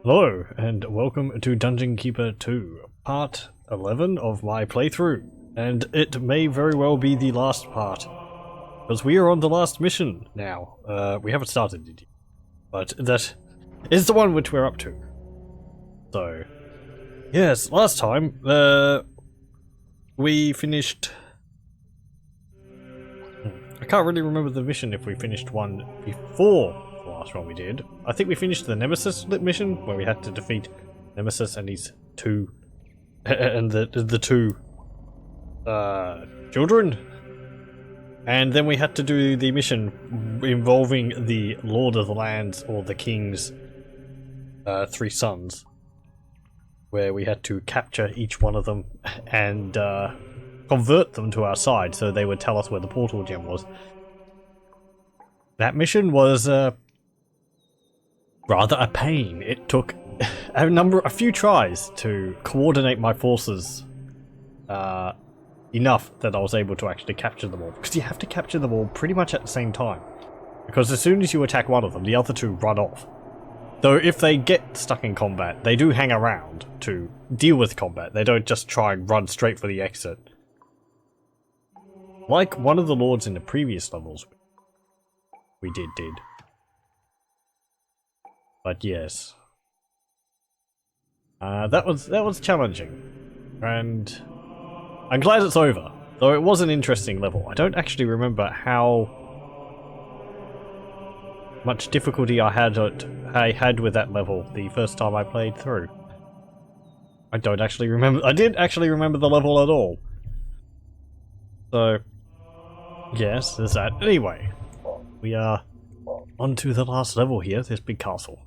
Hello, and welcome to Dungeon Keeper 2, part 11 of my playthrough, and it may very well be the last part, because we are on the last mission now. We haven't started it yet, but that is the one which we're up to. So, yes, last time, we finished... I can't really remember the mission if we finished one before the last one we did. I think we finished the Nemesis mission where we had to defeat Nemesis and his two and the two children, and then we had to do the mission involving the Lord of the Lands, or the King's three sons, where we had to capture each one of them and convert them to our side so they would tell us where the portal gem was. That mission was rather a pain. It took a few tries to coordinate my forces enough that I was able to actually capture them all. Because you have to capture them all pretty much at the same time. Because as soon as you attack one of them, the other two run off. Though if they get stuck in combat, they do hang around to deal with combat. They don't just try and run straight for the exit. Like one of the lords in the previous levels we did. But yes. That was challenging. And I'm glad it's over. Though it was an interesting level. I don't actually remember how much difficulty I had with that level the first time I played through. I don't actually remember. I didn't actually remember the level at all. So, yes, there's that. Anyway, we are on to the last level here, this big castle.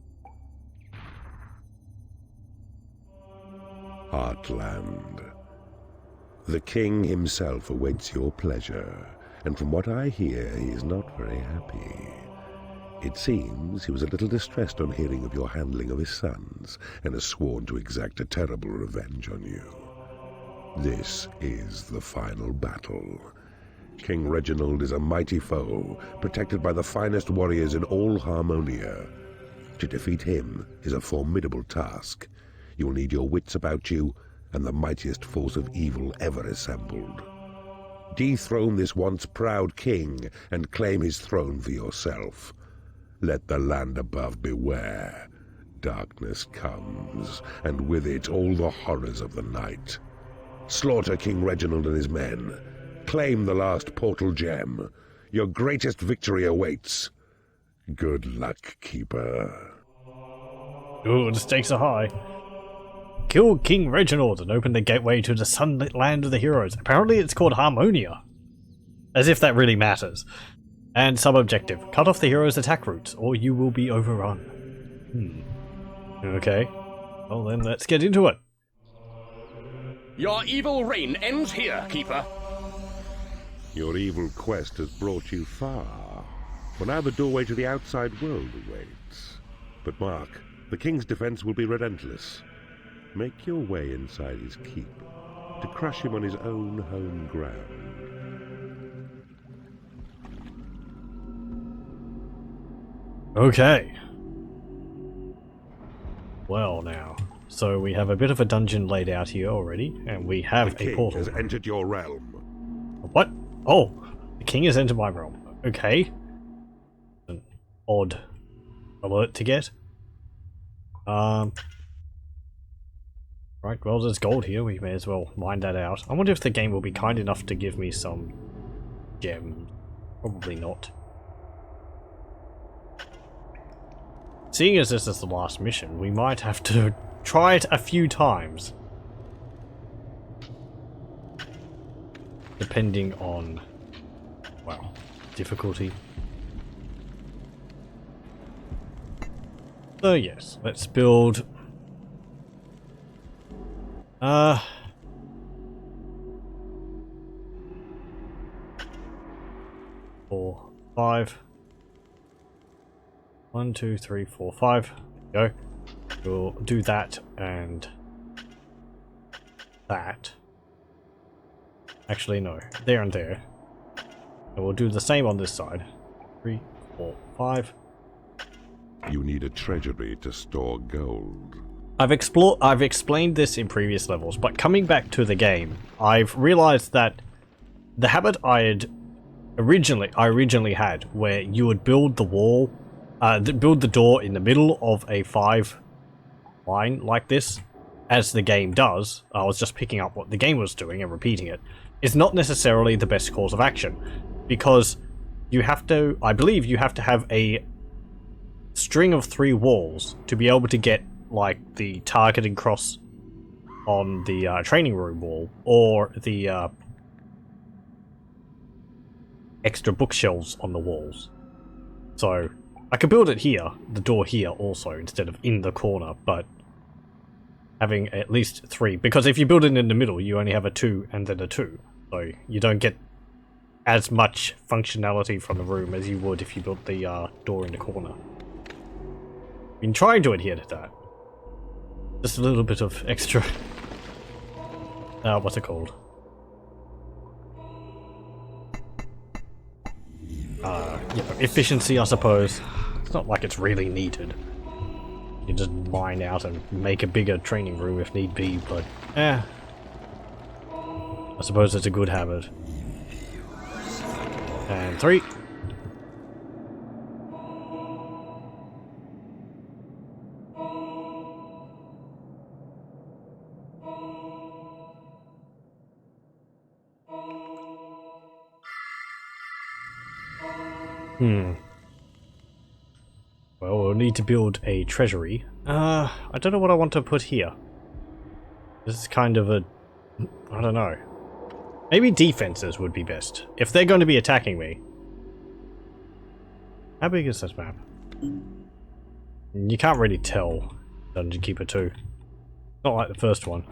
Heartland. The king himself awaits your pleasure, and from what I hear, he is not very happy. It seems he was a little distressed on hearing of your handling of his sons, and has sworn to exact a terrible revenge on you. This is the final battle. King Reginald is a mighty foe, protected by the finest warriors in all Harmonia. To defeat him is a formidable task. You will need your wits about you, and the mightiest force of evil ever assembled. Dethrone this once proud king and claim his throne for yourself. Let the land above beware. Darkness comes, and with it all the horrors of the night. Slaughter King Reginald and his men. Claim the last portal gem. Your greatest victory awaits. Good luck, Keeper. Ooh, the stakes are high. Kill King Reginald and open the gateway to the sunlit land of the heroes. Apparently it's called Harmonia. As if that really matters. And sub-objective. Cut off the heroes' attack routes, or you will be overrun. Okay. Well then, let's get into it. Your evil reign ends here, Keeper. Your evil quest has brought you far. For now the doorway to the outside world awaits. But mark, the king's defense will be relentless. Make your way inside his keep, to crush him on his own home ground. Okay. Well now, so we have a bit of a dungeon laid out here already, and we have The a king portal. has entered your realm. What? Oh, the king has entered my realm. Okay. An odd alert to get. Right, well there's gold here, we may as well mine that out. I wonder if the game will be kind enough to give me some gems. Probably not. Seeing as this is the last mission, we might have to try it a few times. Depending on, well, difficulty. So yes, let's build... 4, 5. 1, 2, 3, 4, 5. There we go. We'll do that and that. Actually, no. There and there. And we'll do the same on this side. 3, 4, 5. You need a treasury to store gold. I've explained this in previous levels, but coming back to the game, I've realized that the habit I originally had, where you would build the wall, build the door in the middle of a 5 line like this, as the game does. I was just picking up what the game was doing and repeating it. Is not necessarily the best course of action, because you have to, I believe you have to have a string of 3 walls to be able to get like the targeting cross on the training room wall, or the extra bookshelves on the walls. So I could build it here, the door here also, instead of in the corner, but having at least 3, because if you build it in the middle you only have a 2 and then a 2, so you don't get as much functionality from the room as you would if you built the door in the corner. You can try and do it here to that. Just a little bit of extra... what's it called? Efficiency, I suppose. It's not like it's really needed. You can just mine out and make a bigger training room if need be, but... I suppose it's a good habit. And 3. Well, we'll need to build a treasury. I don't know what I want to put here. This is kind of a... I don't know. Maybe defenses would be best, if they're going to be attacking me. How big is this map? You can't really tell. Dungeon Keeper 2. Not like the first one.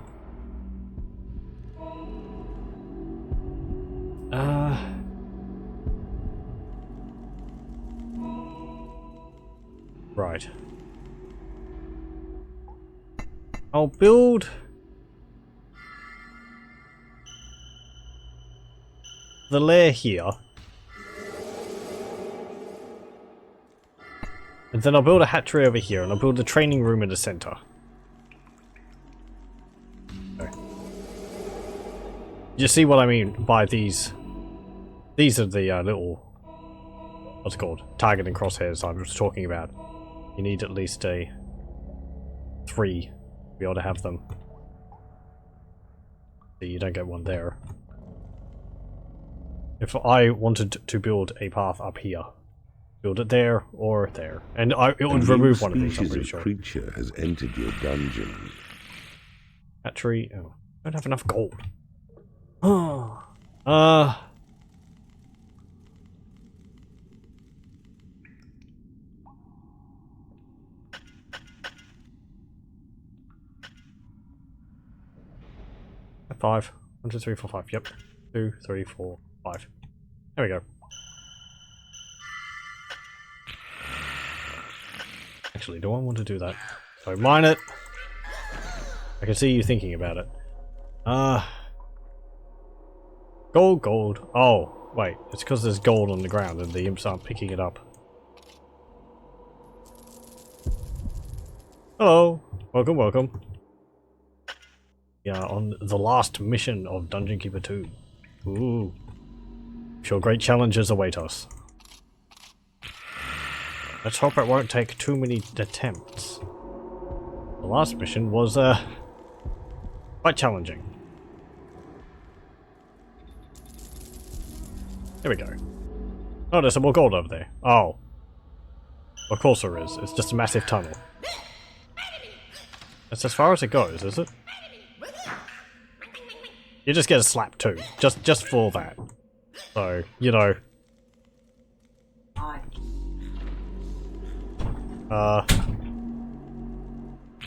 Right. I'll build the lair here. And then I'll build a hatchery over here, and I'll build a training room in the center. Okay. You see what I mean by these These are the little, what's it called? Target and crosshairs I was talking about. You need at least a 3 to be able to have them. So you don't get one there. If I wanted to build a path up here, build it there or there, and it would remove one of these, I'm pretty sure. A creature has entered your dungeon. That tree, oh, I don't have enough gold. Oh, Five. 1, 2, 3, 4, 5. Yep. 2, 3, 4, 5. There we go. Actually, do I want to do that? So mine it. I can see you thinking about it. Gold, gold. Oh, wait. It's because there's gold on the ground and the imps aren't picking it up. Hello. Welcome, welcome. Yeah, on the last mission of Dungeon Keeper 2. Ooh. I'm sure great challenges await us. Let's hope it won't take too many attempts. The last mission was, quite challenging. Here we go. Oh, there's some more gold over there. Oh. Of course there is. It's just a massive tunnel. That's as far as it goes, is it? You just get a slap too, just for that. So, you know.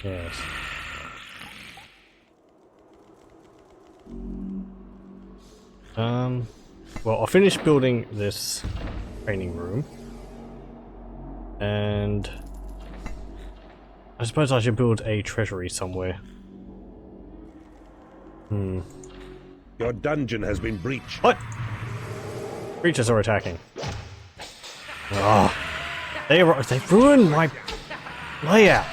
Yes. Well, I'll finish building this training room. And I suppose I should build a treasury somewhere. Your dungeon has been breached. What? Creatures are attacking. Ah, they've ruined my layout.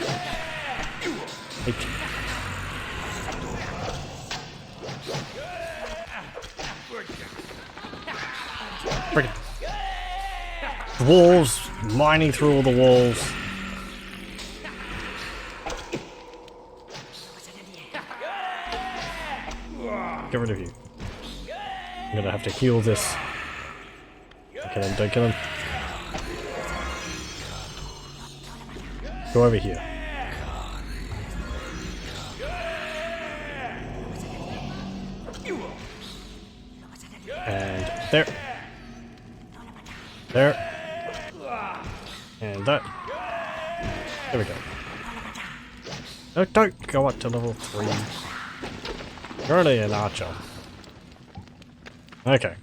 Freaking dwarves mining through all the walls. Get rid of you. I'm gonna have to heal this. Don't kill him, don't kill him. Go over here. And there. There. And that. There we go. No, don't go up to level 3. You're only an archer. Okay.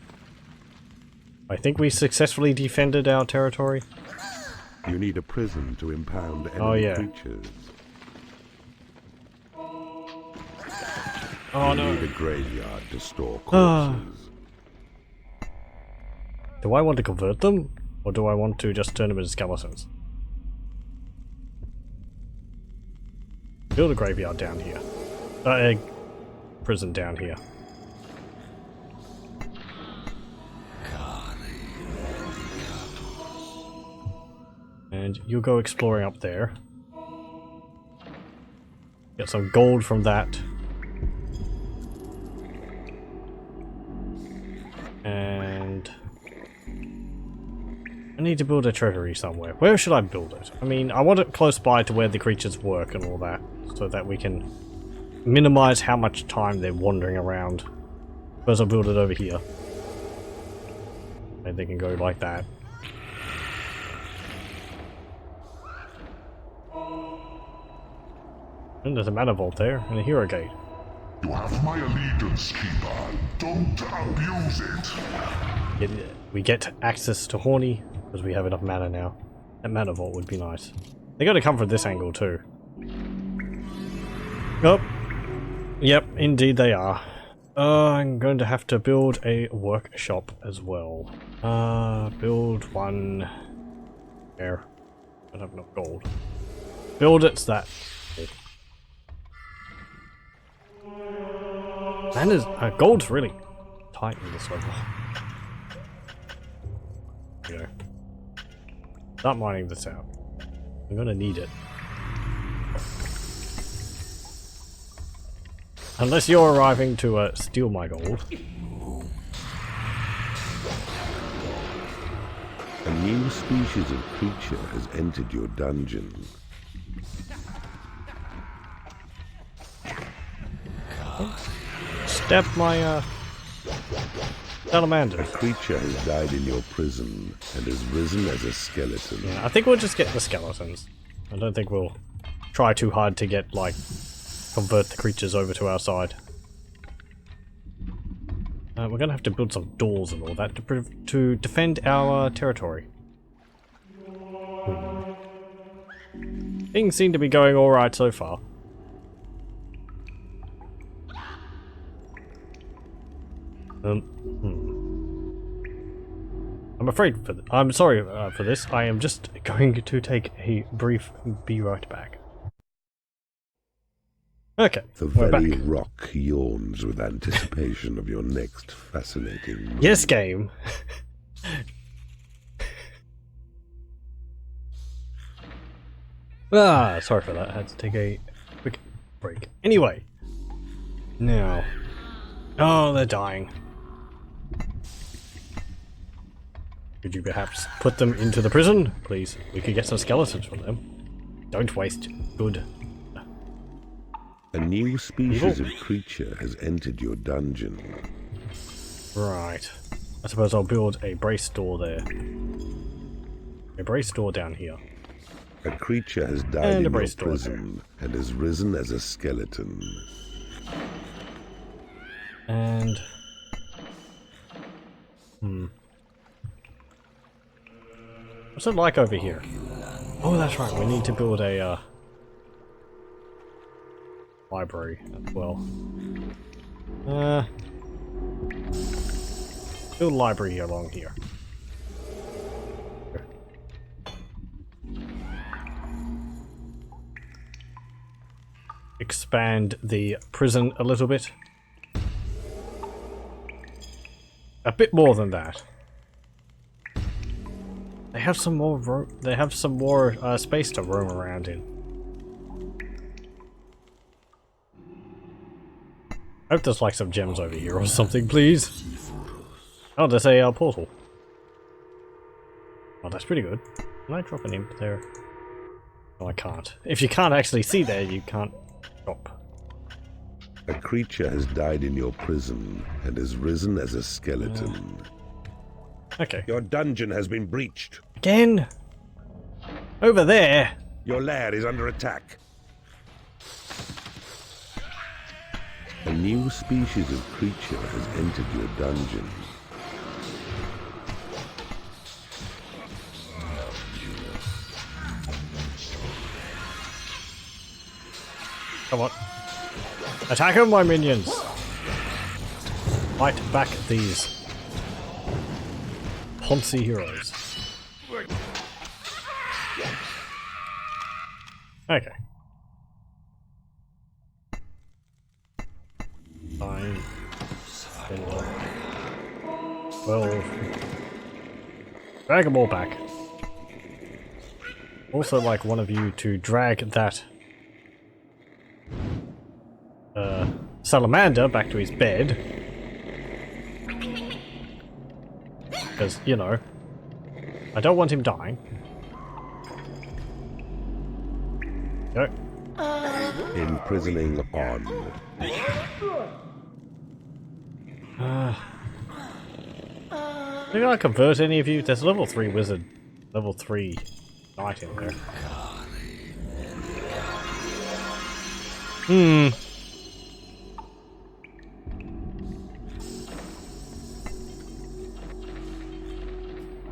I think we successfully defended our territory. You need a prison to impound enemy creatures. Oh you no. need a graveyard to store corpses. Do I want to convert them? Or do I want to just turn them into skeletons? Build a graveyard down here. A prison down here. And you'll go exploring up there. Get some gold from that. And I need to build a treasury somewhere. Where should I build it? I mean, I want it close by to where the creatures work and all that, so that we can minimize how much time they're wandering around. First I'll build it over here. And they can go like that. And there's a mana vault there, and a hero gate. You have my allegiance, Keeper. Don't abuse it. We get access to Horny, because we have enough mana now. That mana vault would be nice. They gotta come from this angle too. Oh. Yep, indeed they are. I'm going to have to build a workshop as well. Build one. There. Don't have enough gold. Build it, that. Man, gold's really tight in this level. go. Start mining this out. I'm gonna need it. Unless you're arriving to steal my gold. A new species of creature has entered your dungeon. Step my salamander. A creature has died in your prison and has risen as a skeleton. Yeah, I think we'll just get the skeletons. I don't think we'll try too hard to get, like, convert the creatures over to our side. We're gonna have to build some doors and all that to defend our territory. Things seem to be going alright so far. I'm afraid I'm sorry for this. I am just going to take a brief be right back. Okay, The we're very back. rock yawns with anticipation of your next fascinating move. Yes, game. Sorry for that. I had to take a quick break. Anyway, now. Oh, they're dying. Could you perhaps put them into the prison, please? We could get some skeletons from them. Don't waste good. A new species of creature has entered your dungeon. Right. I suppose I'll build a brace door there. A brace door down here. A creature has died And a in your brace door prison and has risen as a skeleton. And... What's it like over here? Oh, that's right. We need to build a, library as well. Build a library along here. Expand the prison a little bit. A bit more than that. They have some more. They have some more space to roam around in. I hope there's like some gems over here or something, please. Oh, there's a portal. Oh, that's pretty good. Can I drop an imp there? No, I can't. If you can't actually see there, you can't drop. A creature has died in your prison and has risen as a skeleton. Okay. Your dungeon has been breached. Again? Over there? Your lair is under attack. A new species of creature has entered your dungeon. Come on. Attack them, my minions! Fight back these Ponzi heroes. Okay. Fine. 12. Drag them all back. Also like one of you to drag that salamander back to his bed. Because, you know, I don't want him dying. Go. Imprisoning on. Did I convert any of you? There's a level 3 wizard, level 3 knight in there.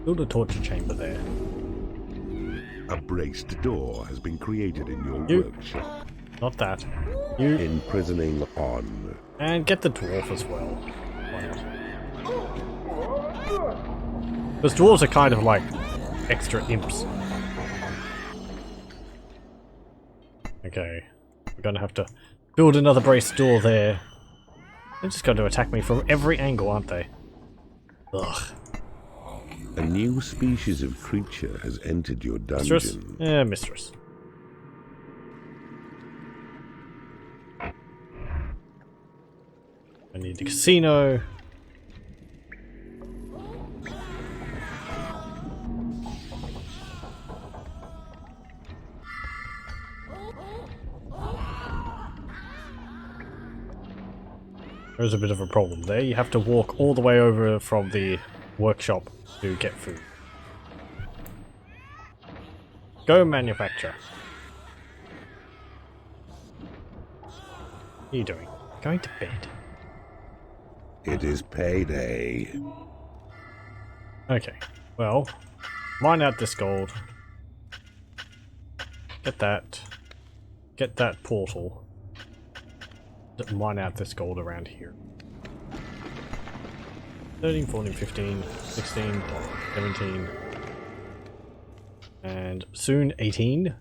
Build a torture chamber there. A braced door has been created in your You- workshop. Not that. You. Imprisoning on. And get the dwarf as well. Why not? Because dwarves are kind of like extra imps. Okay. We're gonna have to build another brace door there. They're just going to attack me from every angle, aren't they? Ugh. A new species of creature has entered your Mistress? dungeon. Yeah, mistress. I need the casino. There's a bit of a problem there. You have to walk all the way over from the workshop to get food. Go manufacture. What are you doing? Going to bed. It is payday. Okay. Well, mine out this gold. Get that. Get that portal. Mine out this gold around here. 13, 14, 15, 16, 17. And soon 18.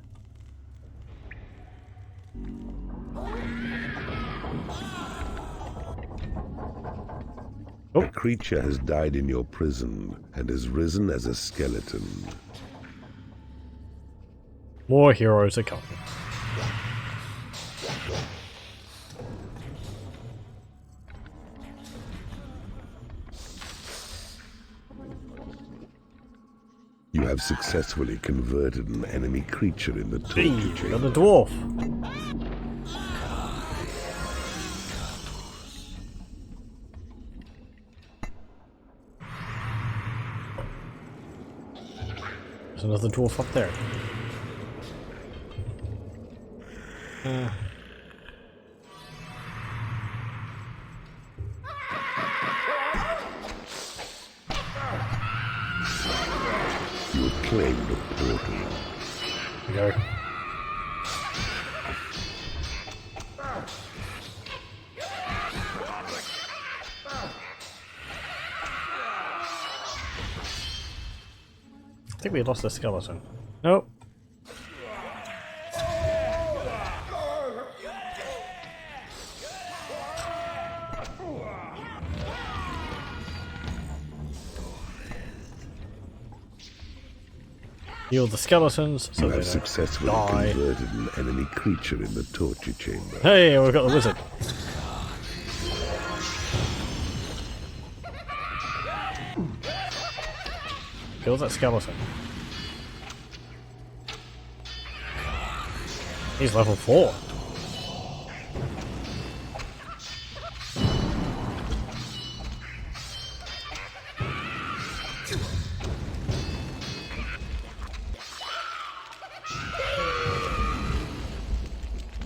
A creature has died in your prison and has risen as a skeleton. More heroes are coming. You have successfully converted an enemy creature in the torture Hey, chamber. got a dwarf. There's another dwarf up there. You have claimed a portal. Here we go. I think we lost the skeleton. Nope. Heal the skeletons so You they have don't successfully die. converted an enemy creature in the torture chamber. Hey, we've got the wizard. Kill that skeleton. He's level 4.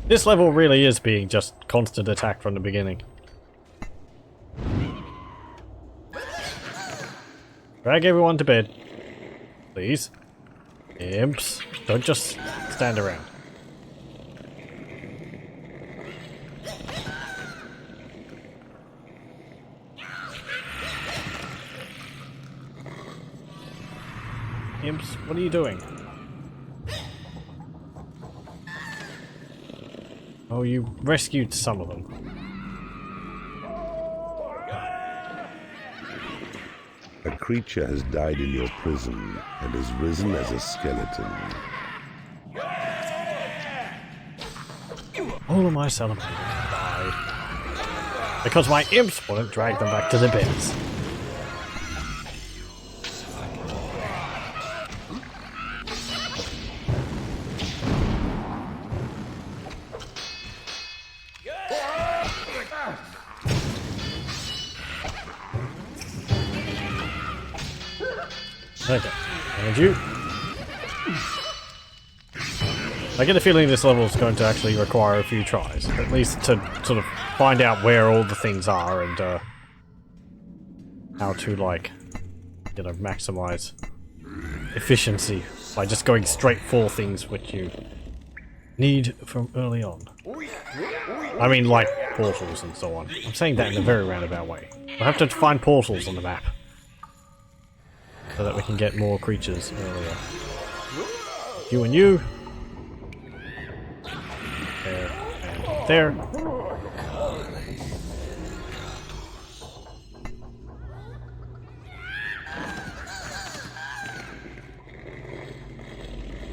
This level really is being just constant attack from the beginning. Drag everyone to bed. Please. Imps, don't just stand around. Imps, what are you doing? Oh, you rescued some of them. A creature has died in your prison and has risen as a skeleton. All of my celebrating died. Because my imps wouldn't drag them back to the beds. Okay, and you. I get a feeling this level is going to actually require a few tries, at least to sort of find out where all the things are and how to, like, you know, maximize efficiency by just going straight for things which you need from early on. I mean, like portals and so on. I'm saying that in a very roundabout way. We'll have to find portals on the map so that we can get more creatures earlier. You and you. There and there.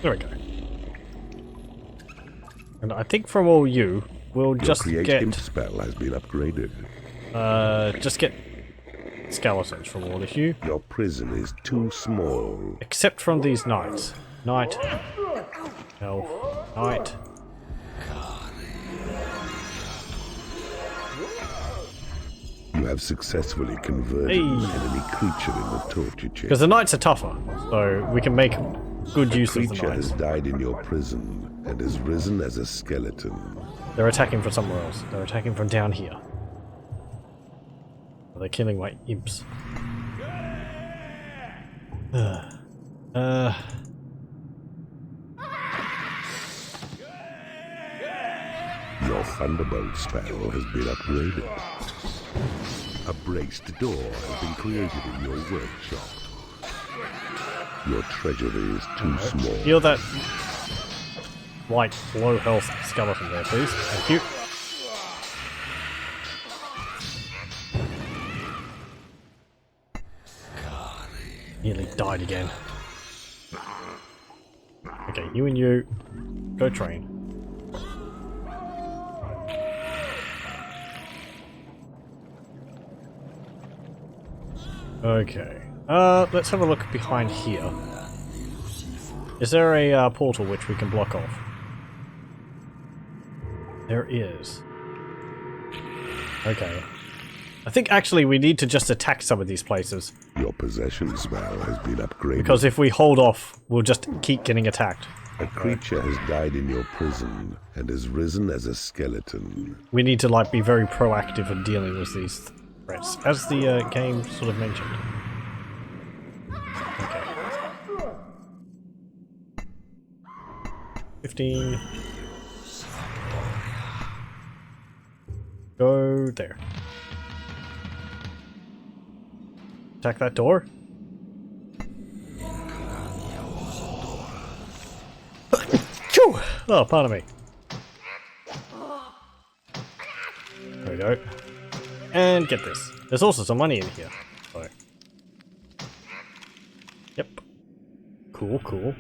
There we go. And I think from all you, we'll just Create get... Imp spell has been upgraded. just get skeletons from all of you. Your prison is too small. Except from these knights. Knight. Elf. Knight. You have successfully converted an enemy creature in the torture chamber. Because the knights are tougher, so we can make good use of the Creature knights. has died in your prison and has risen as a skeleton. They're attacking from somewhere else. They're attacking from down here. They're killing my imps. Your Thunderbolt spell has been upgraded. A braced door has been created in your workshop. Your treasury is too small. Heal that white, low health skeleton there, please. Thank you. Nearly died again. Okay, you and you, go train. Okay. Let's have a look behind here. Is there a portal which we can block off? There is. Okay. I think actually we need to just attack some of these places. Your possession spell has been upgraded. Because if we hold off, we'll just keep getting attacked. A creature has died in your prison and has risen as a skeleton. We need to like be very proactive in dealing with these threats, as the game sort of mentioned. Okay. 15. Go there. Attack that door. Choo! Oh, pardon me. There we go. And get this. There's also some money in here. So. Yep. Cool, cool.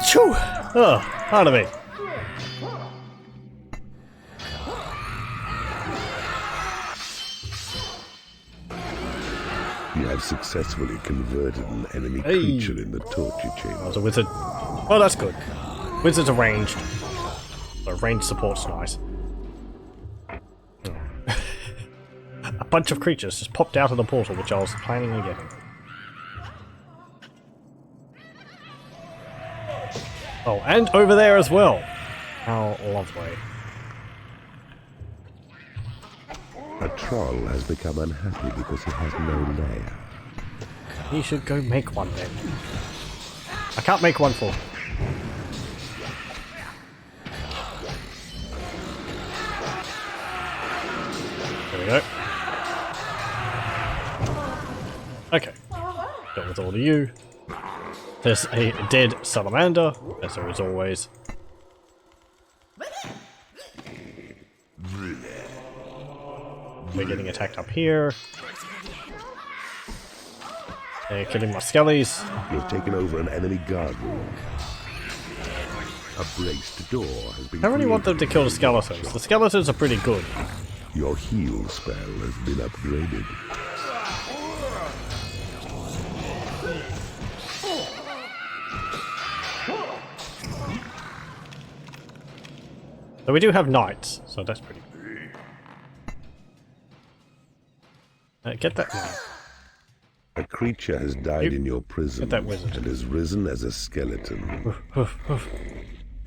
Choo! Oh, pardon me. You have successfully converted an enemy creature in the torture chamber. Oh, it's a wizard. Oh, that's good. Wizards are ranged. So ranged support's nice. A bunch of creatures just popped out of the portal, which I was planning on getting. Oh, and over there as well. How lovely. A troll has become unhappy because he has no lair. He should go make one then. I can't make one for him. There we go. Okay. Done with all of you. There's a dead salamander, as there is always. We're getting attacked up here. They're killing my skellies. You've taken over an enemy guard room. A braced door has been I really want them to kill the skeletons. The skeletons are pretty good. Your heal spell has been upgraded. So we do have knights, so that's pretty good. Get that one. A creature has died in your prison that wizard. and has risen as a skeleton.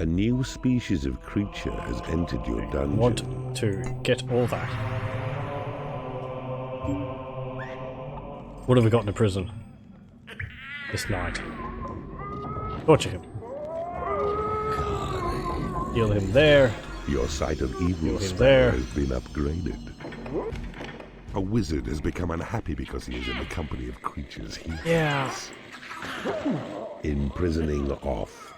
A new species of creature has entered your dungeon. Want to get all that. What have we got in the prison? This knight. Torture him. Heal him there. Your sight of evil him spell there. has been upgraded. A wizard has become unhappy because he is in the company of creatures he hates. Imprisoning off.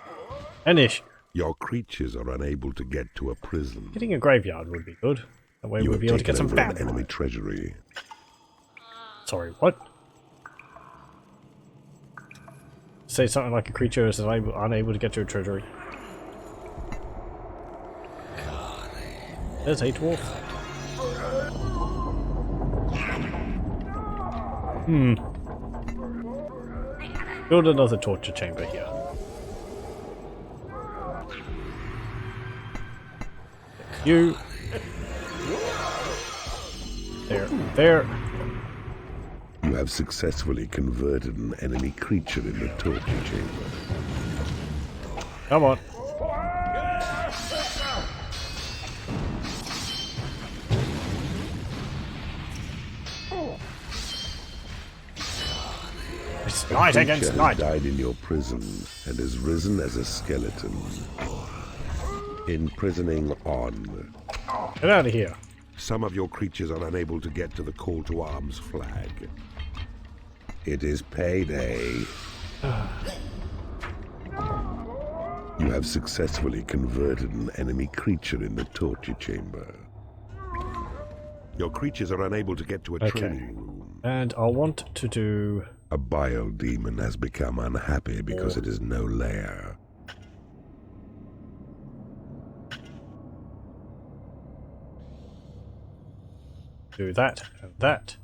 An issue. Your creatures are unable to get to a prison. Getting a graveyard would be good. That way You we'll have be able to get taken some over an family. enemy treasury. Sorry, what? Say something like a creature is unable to get to a treasury. There's a dwarf. Build another torture chamber here. You. There. You have successfully converted an enemy creature in the torture chamber. Come on. It's night against night. Died in your prison and has risen as a skeleton. Imprisoning on. Get out of here. Some of your creatures are unable to get to the call to arms flag. It is payday. You have successfully converted an enemy creature in the torture chamber. Your creatures are unable to get to a training room. And I want to do... A bile demon has become unhappy because it is no lair. Do that and that.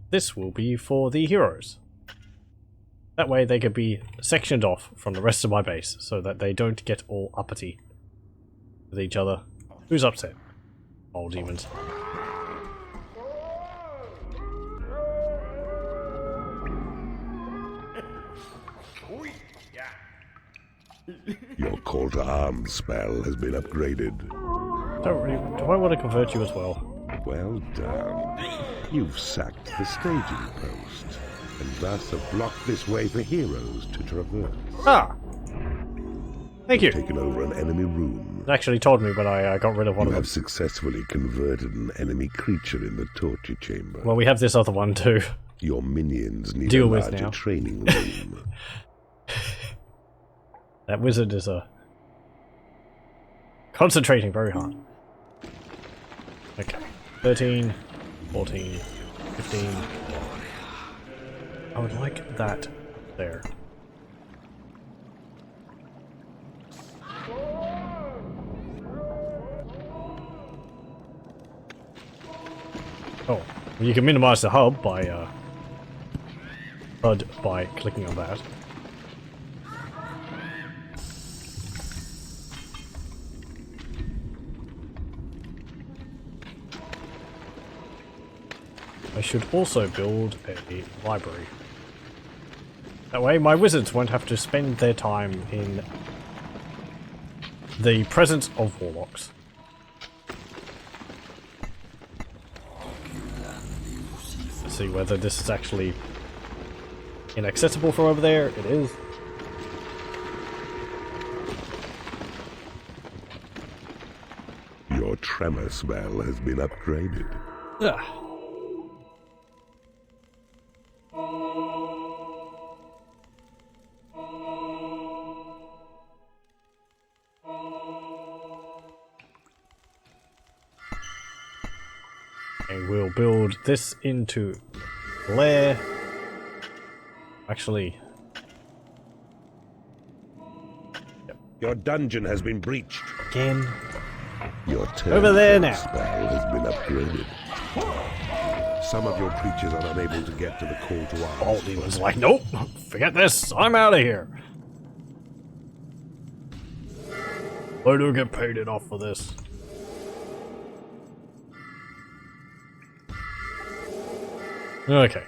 This will be for the heroes. That way they could be sectioned off from the rest of my base so that they don't get all uppity with each other. Who's upset? Old demons. Your call to arms spell has been upgraded. Do I want to convert you as well? Well done. You've sacked the staging post, and thus have blocked this way for heroes to traverse. Ah! Thank you. Taken over an enemy room. It actually told me when I got rid of one You of them. have successfully converted an enemy creature in the torture chamber. Well, we have this other one too. Your minions need Deal a with larger now. training room. That wizard is concentrating very hard. Okay. 13, 14, 15. I would like that there. Oh, you can minimize the hub by clicking on that. I should also build a library. That way my wizards won't have to spend their time in the presence of warlocks. Let's see whether this is actually inaccessible from over there. It is. Your tremor spell has been upgraded. Ugh. And we'll build this into lair. Actually, Your dungeon has been breached. again. Your turn Over there now. spell has been upgraded. Some of your creatures are unable to get to the call to arms. Old demon's like, nope, forget this, I'm out of here. I don't get paid enough for this. Okay.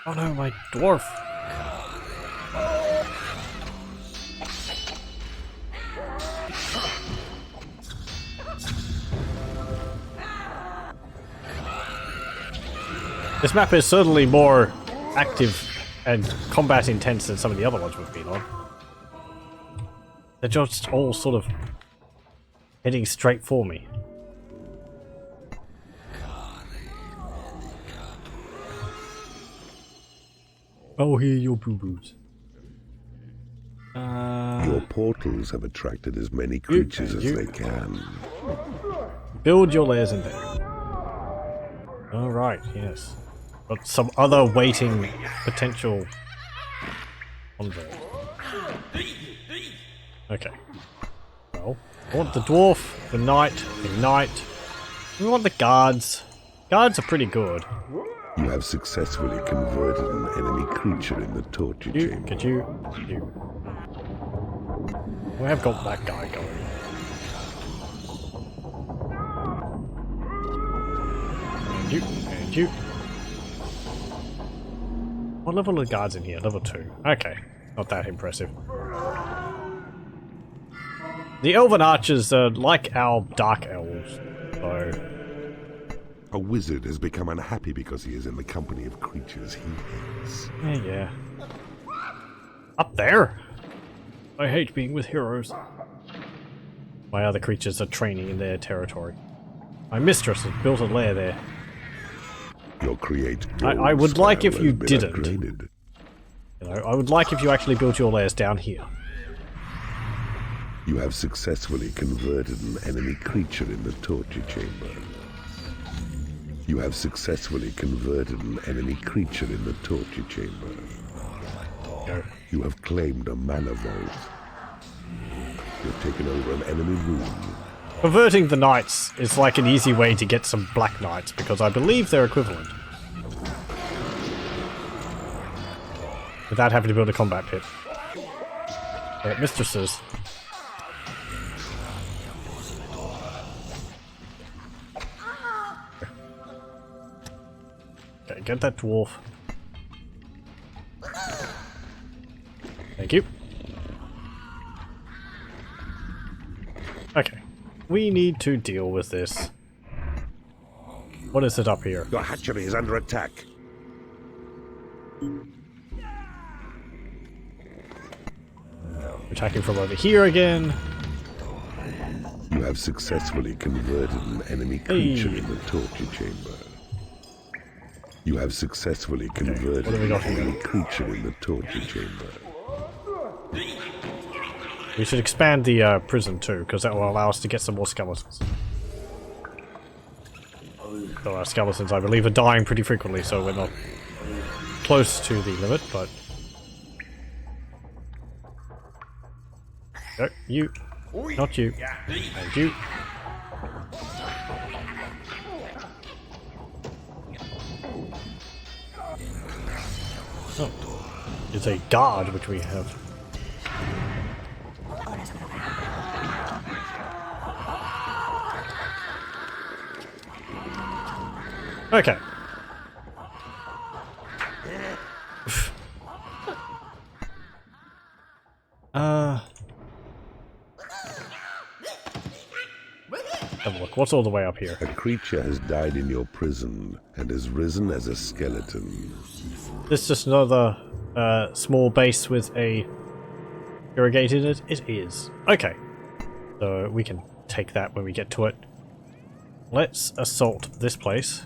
Oh no, my dwarf. This map is certainly more active and combat intense than some of the other ones we've been on. They're just all sort of heading straight for me. Oh, here your boo-boos. Your portals have attracted as many creatures as they can. Build your lairs in there. Alright, yes. Got some other waiting potential convert. Okay. Well, I want the dwarf, the knight, the knight. We want the guards. Guards are pretty good. You have successfully converted an enemy creature in the torture chamber. Could you? We have got that guy going. And you. What level are the guards in here? Level 2. Okay. Not that impressive. The elven archers are like our dark elves, so... A wizard has become unhappy because he is in the company of creatures he hates. Yeah. Up there? I hate being with heroes. My other creatures are training in their territory. My mistress has built a lair there. Your create I would like if you didn't. Upgraded. You know, I would like if you actually built your lairs down here. You have successfully converted an enemy creature in the torture chamber. You have successfully converted an enemy creature in the torture chamber. Go. You have claimed a mana vault. You have taken over an enemy room. Converting the knights is like an easy way to get some black knights, because I believe they're equivalent. Without having to build a combat pit. Alright, mistresses. Okay, get that dwarf. Thank you. Okay. We need to deal with this. What is it up here? Your hatchery is under attack. Attacking from over here again. You have successfully converted an enemy creature in the torture chamber. You have successfully converted an enemy creature in the torture chamber. We should expand the prison too, because that will allow us to get some more skeletons. So our skeletons, I believe, are dying pretty frequently, so we're not close to the limit, but... No, you. Not you. And you. Oh. It's a guard which we have. Okay. Have a look. What's all the way up here? A creature has died in your prison and has risen as a skeleton. This is just another small base with a irrigate in it? It is. Okay. So we can take that when we get to it. Let's assault this place.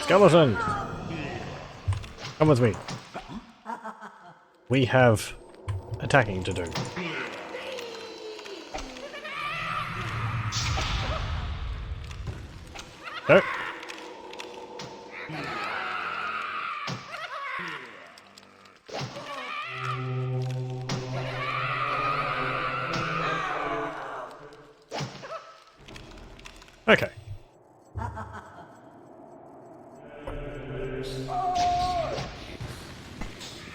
Skeleton! Come with me. We have attacking to do. Go. Okay.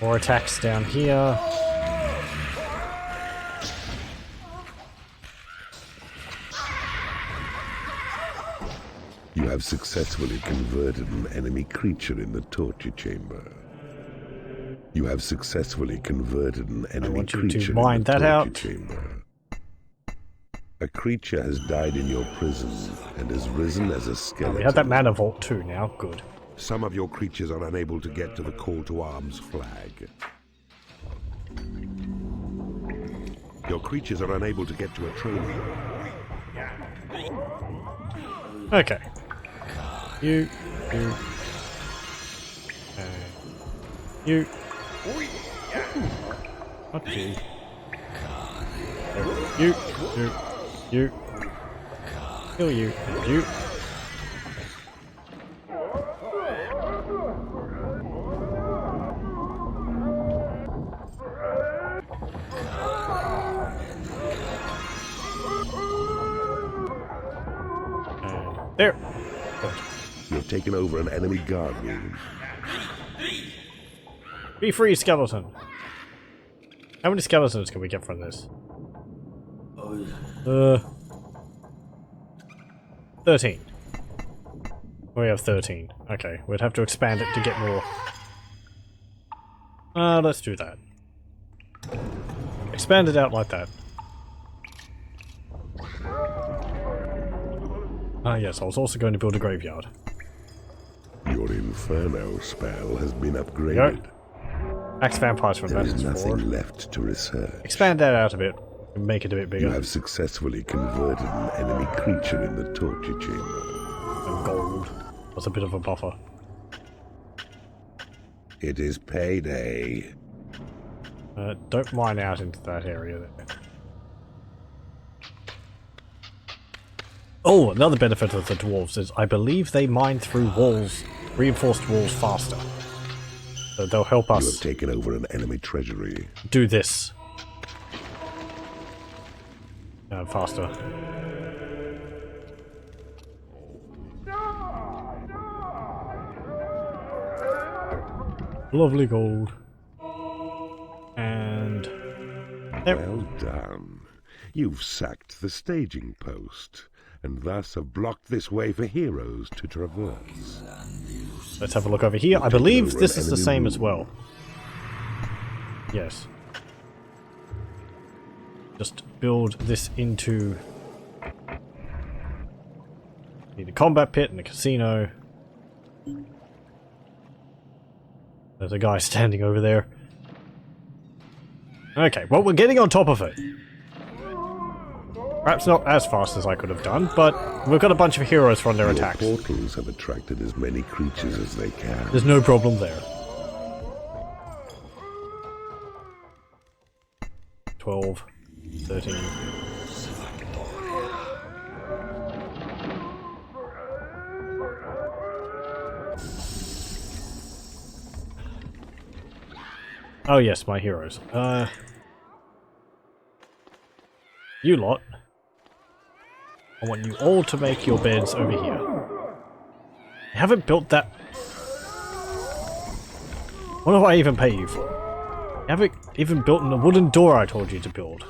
More attacks down here. You have successfully converted an enemy creature in the torture chamber. You have successfully converted an enemy creature in the torture chamber. A creature has died in your prison and has risen as a skeleton. We have that mana vault too now. Good. Some of your creatures are unable to get to the call to arms flag. Your creatures are unable to get to a training. Okay. You. You. Not you. You. You. Kill you. You. There. Good. You've taken over an enemy guard room. Be free, skeleton. How many skeletons can we get from this? 13. We have 13. Okay, we'd have to expand it to get more. Let's do that. Expand it out like that. Yes, I was also going to build a graveyard. Your Inferno spell has been upgraded. Axe vampires from There is Vengeance nothing 4. left to research. Expand that out a bit and make it a bit You bigger. have successfully converted an enemy creature in the torture chamber. And gold. That's a bit of a buffer. It is payday. Don't mine out into that area there. Oh, another benefit of the dwarves is I believe they mine through walls, reinforced walls faster. So they'll help You have us taken over an enemy treasury. do this. Faster. Lovely gold. And... there. Well done. You've sacked the staging post, and thus have blocked this way for heroes to traverse. Let's have a look over here. I believe this is the same as well. Yes. Just build this into... need a combat pit and a casino. There's a guy standing over there. Okay, well, we're getting on top of it. Perhaps not as fast as I could have done, but we've got a bunch of heroes from their Your attacks. portals have attracted as many creatures as they can. There's no problem there. 12, 13. Oh yes, my heroes. You lot. I want you all to make your beds over here. I haven't built that. What do I even pay you for? You haven't even built the wooden door I told you to build.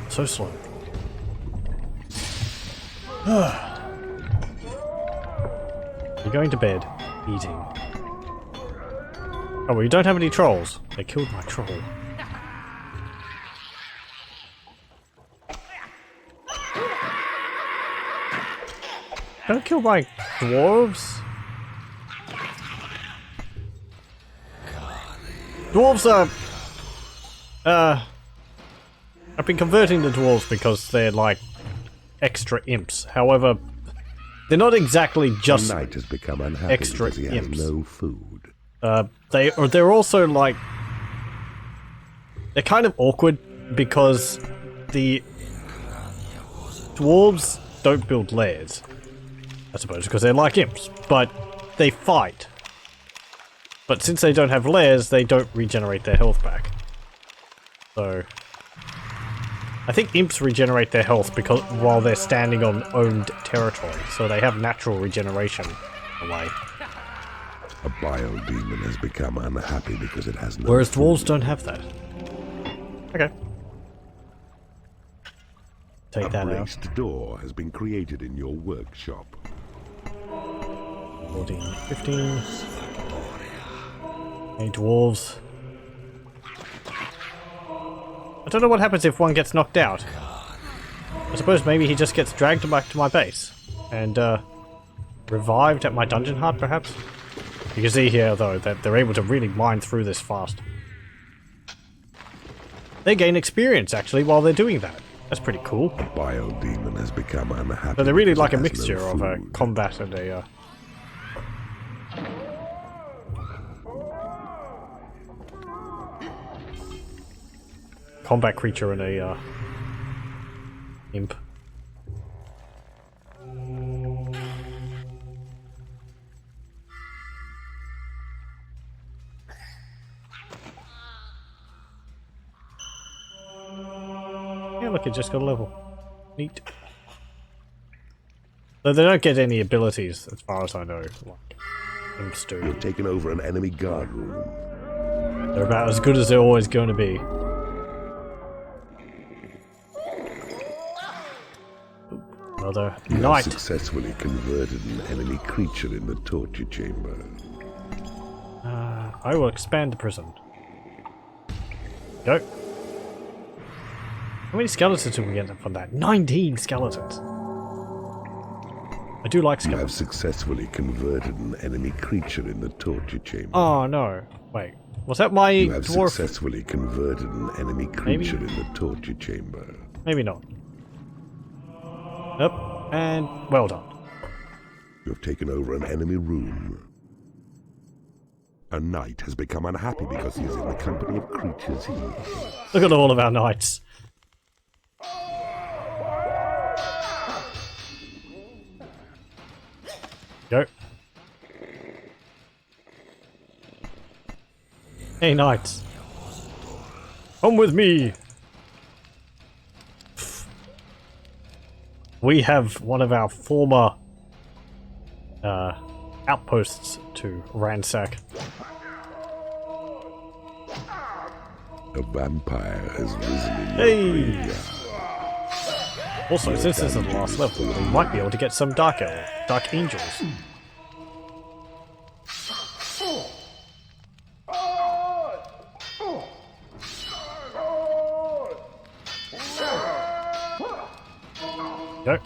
So slow. You're going to bed, eating. Oh, well, you don't have any trolls. They killed my troll. Don't kill my dwarves. Dwarves are... I've been converting the dwarves because they're like extra imps. However, they're not exactly just The knight has become unhappy extra because he has imps. no food. They're also like... they're kind of awkward because the dwarves don't build lairs. I suppose because they're like imps, but they fight. But since they don't have lairs, they don't regenerate their health back. So... I think imps regenerate their health because while they're standing on owned territory, so they have natural regeneration away. A bile demon has become unhappy because it has no Whereas food. dwarves don't have that. Okay. Take A that out. braced door has been created in your workshop. 14, 15. Hey, dwarves. I don't know what happens if one gets knocked out. I suppose maybe he just gets dragged back to my base. And, revived at my dungeon hut, perhaps? You can see here, though, that they're able to really mine through this fast. They gain experience, actually, while they're doing that. That's pretty cool. A biodemon has become unhappy. So they're really because like a it has mixture no of food. combat and a combat creature and a imp. Yeah, look, it just got a level. Neat. Though they don't get any abilities, as far as I know, like imps do. You've taken over an enemy guard room. They're about as good as they're always going to be. Another You have knight. successfully converted an enemy creature in the torture chamber. I will expand the prison. Go. How many skeletons did we get from that? 19 skeletons. I do like You skeletons. have successfully converted an enemy creature in the torture chamber. Oh no. Wait. Was that my You have dwarf? successfully converted an enemy creature in the torture chamber. Maybe not. Yep. And well done. You have taken over an enemy room. A knight has become unhappy because he is in the company of creatures he hates. Look at all of our knights. Go. Hey, knights. Come with me. We have one of our former outposts to ransack. A vampire has risen in your Hey! graveyard. Also, since this is the last level, we might be able to get some dark angels. Go.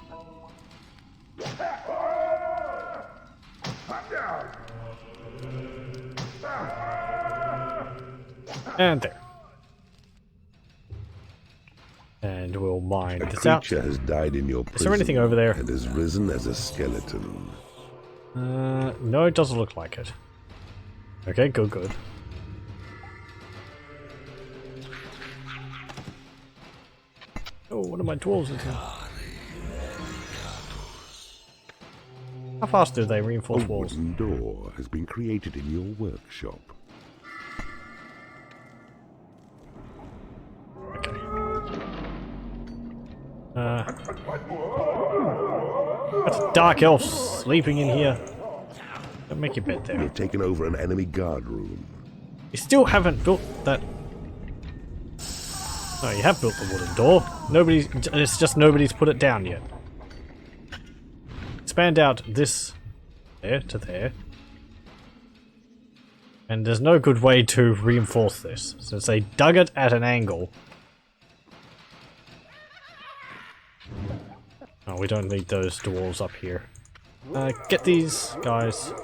And there. And we'll mine A this out. creature has died in your prison. Is there anything over there? And has risen as a skeleton. No, it doesn't look like it. Okay, good, good. Oh, one of my dwarves is here. How fast do they A reinforce walls? wooden door has been created in your workshop. Okay. That's a dark elf sleeping in here. Don't make your bed You there. have taken over an enemy guard room. You still haven't built that. No, you have built the wooden door. Nobody's. It's just nobody's put it down yet. Expand out this there to there. And there's no good way to reinforce this, since they dug it at an angle. Oh, we don't need those dwarves up here. Get these guys.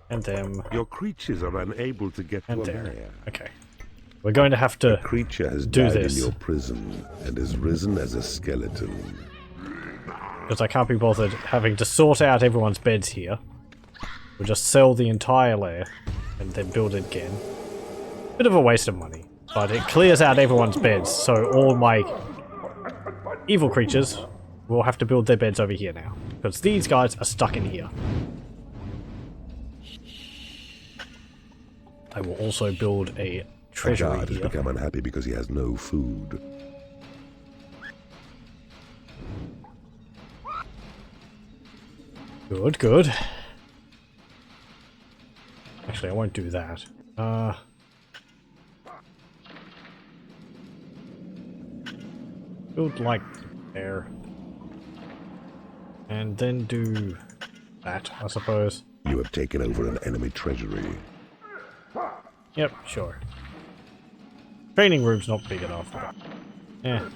And them. Your creatures are unable to get And to a there. barrier. Okay. We're going to have to Creature has do died this. in your prison and has risen as a skeleton. because I can't be bothered having to sort out everyone's beds here. We'll just sell the entire lair and then build it again. Bit of a waste of money, but it clears out everyone's beds, so all my evil creatures will have to build their beds over here now, because these guys are stuck in here. I will also build a A treasury guard has here. become unhappy because he has no food. Good, good. Actually, I won't do that. Build like there. And then do that, I suppose. You have taken over an enemy treasury. Yep, sure. Training room's not big enough. Yeah.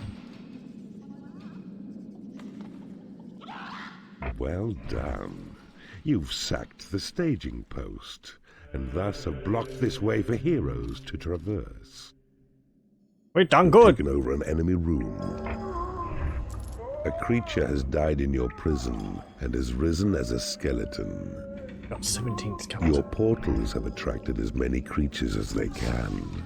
Well done. You've sacked the staging post, and thus have blocked this way for heroes to traverse. We've done good. Taken over an enemy room. A creature has died in your prison and has risen as a skeleton. Got 17 skeleton. Your portals have attracted as many creatures as they can.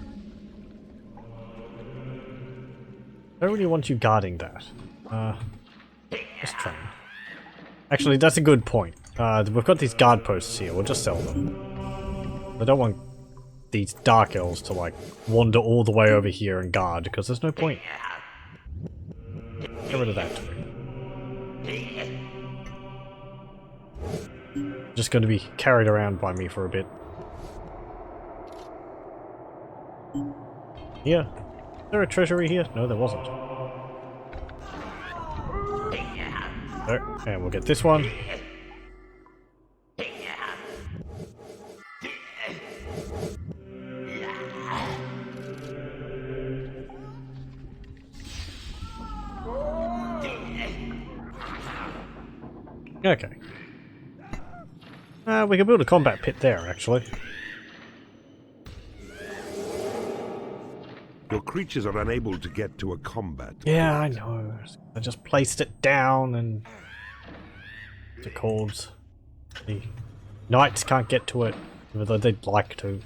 I don't really want you guarding that. Let's try. Actually, that's a good point. We've got these guard posts here. We'll just sell them. I don't want these dark elves to like wander all the way over here and guard because there's no point. Get rid of that. Just going to be carried around by me for a bit. Here. Is there a treasury here? No, there wasn't. Oh, and we'll get this one. Okay. We can build a combat pit there, actually. Your creatures are unable to get to a combat. Yeah, I know. I just placed it down and... What's it called? The knights can't get to it, even though they'd like to.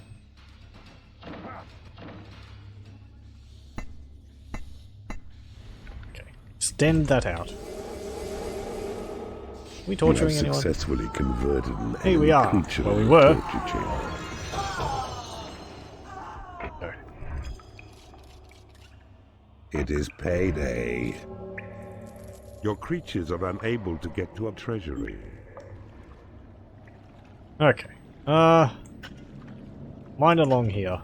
Okay. Extend that out. Are we torturing anyone? Successfully converted an Here we are. creature Well, we were. torture chamber. No. It is payday. Your creatures are unable to get to a treasury. Okay. Mine along here.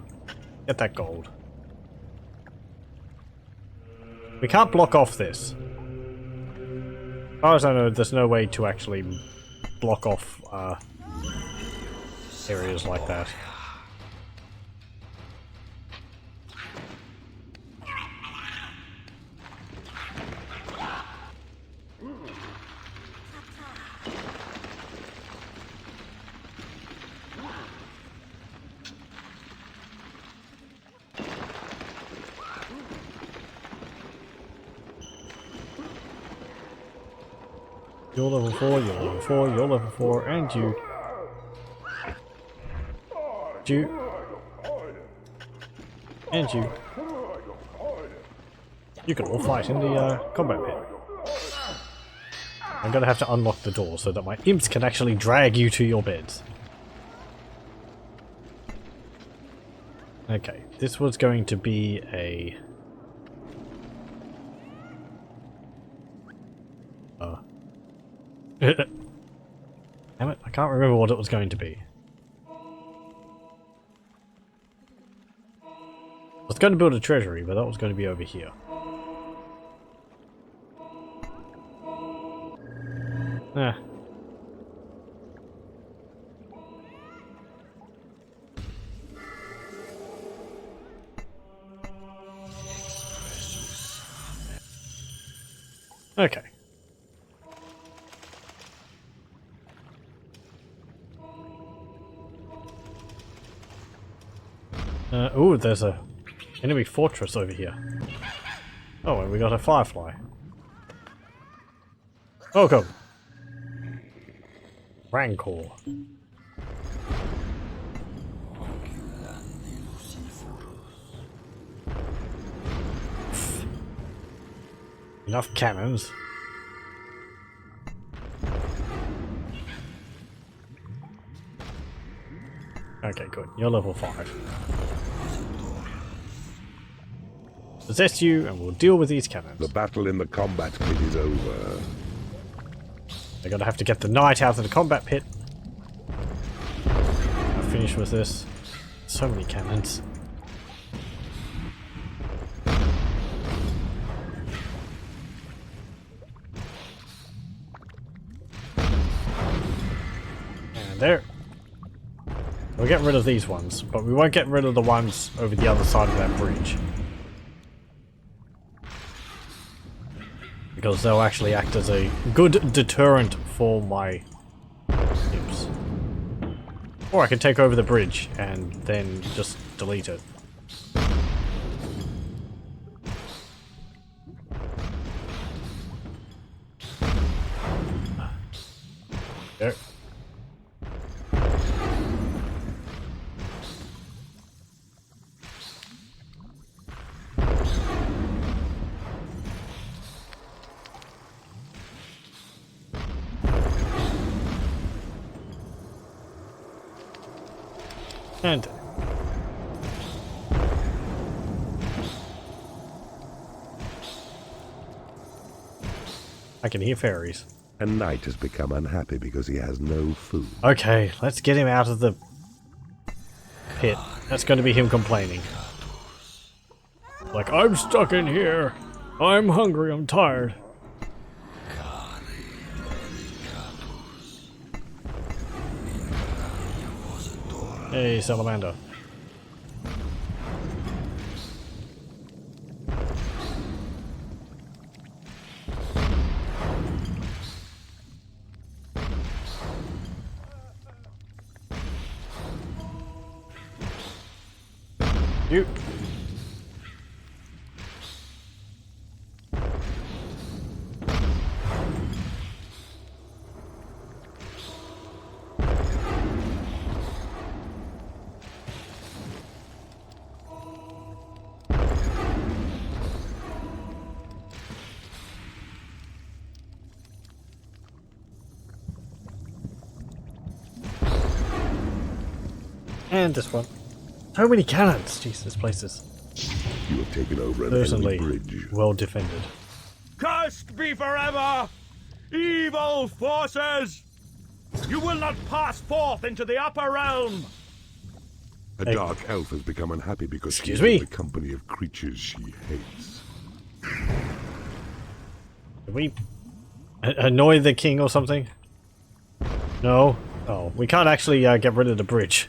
Get that gold. We can't block off this. As far as I know, there's no way to actually block off areas like that. You're level 4, you're level 4, you're level 4, and you. And you. You can all fight in the combat pit. I'm gonna have to unlock the door so that my imps can actually drag you to your beds. Okay, this was going to be a... Damn it, I can't remember what it was going to be. I was going to build a treasury, but that was going to be over here. Ah. Okay. Ooh, there's a enemy fortress over here. Oh, and we got a firefly. Welcome! Rancor. Enough cannons. Okay, good. You're level 5. Possess you, and we'll deal with these cannons. The battle in the combat pit is over. They're gonna have to get the knight out of the combat pit. I'll finish with this. So many cannons. And there. We'll get rid of these ones, but we won't get rid of the ones over the other side of that bridge. Because they'll actually act as a good deterrent for my imps. Or I can take over the bridge and then just delete it. And I can hear fairies. And Knight has become unhappy because he has no food. Okay, let's get him out of the pit. That's going to be him complaining. Like, I'm stuck in here. I'm hungry, I'm tired. Hey, salamander. You. And this one. So many cannons! Jeez, this place is You have taken over an enemy certainly bridge. well defended. Cursed be forever! Evil forces! You will not pass forth into the upper realm! A Hey. dark elf has become unhappy because Excuse she is me? in the company of creatures she hates. Did we annoy the king or something? No? Oh, we can't actually get rid of the bridge.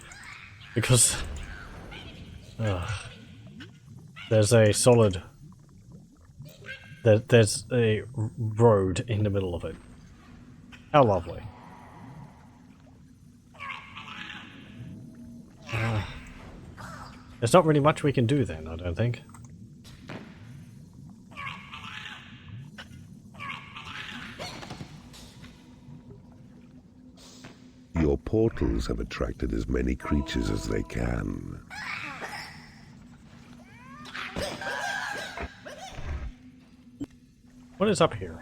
Because there's a solid... There's a road in the middle of it. How lovely. There's not really much we can do then, I don't think. Your portals have attracted as many creatures as they can. What is up here?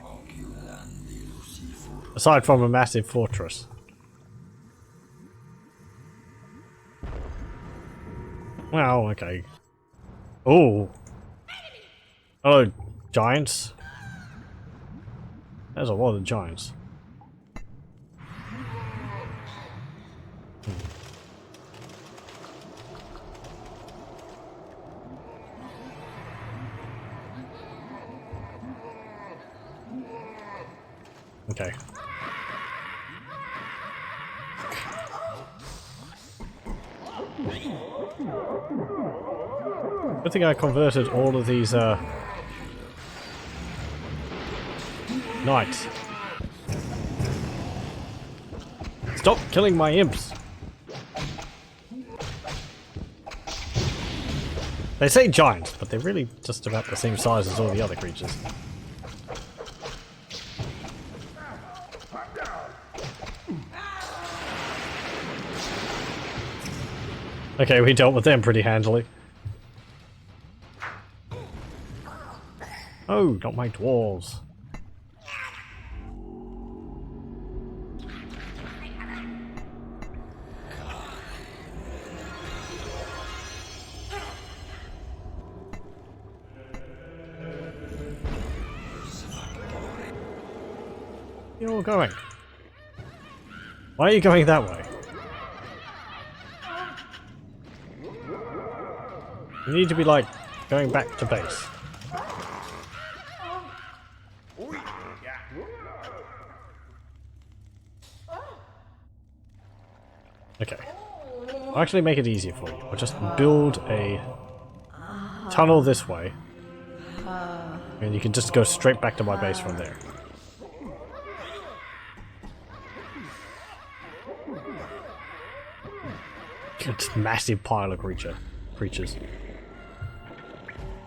Aside from a massive fortress. Well, okay. Oh. Hello, giants. There's a lot of giants. Okay. Good thing I converted all of these knights. Stop killing my imps. They say giants, but they're really just about the same size as all the other creatures. Okay, we dealt with them pretty handily. Oh, not my dwarves. You're all going. Why are you going that way? You need to be like going back to base. Okay. I'll actually make it easier for you. I'll just build a tunnel this way. And you can just go straight back to my base from there. It's a massive pile of creatures.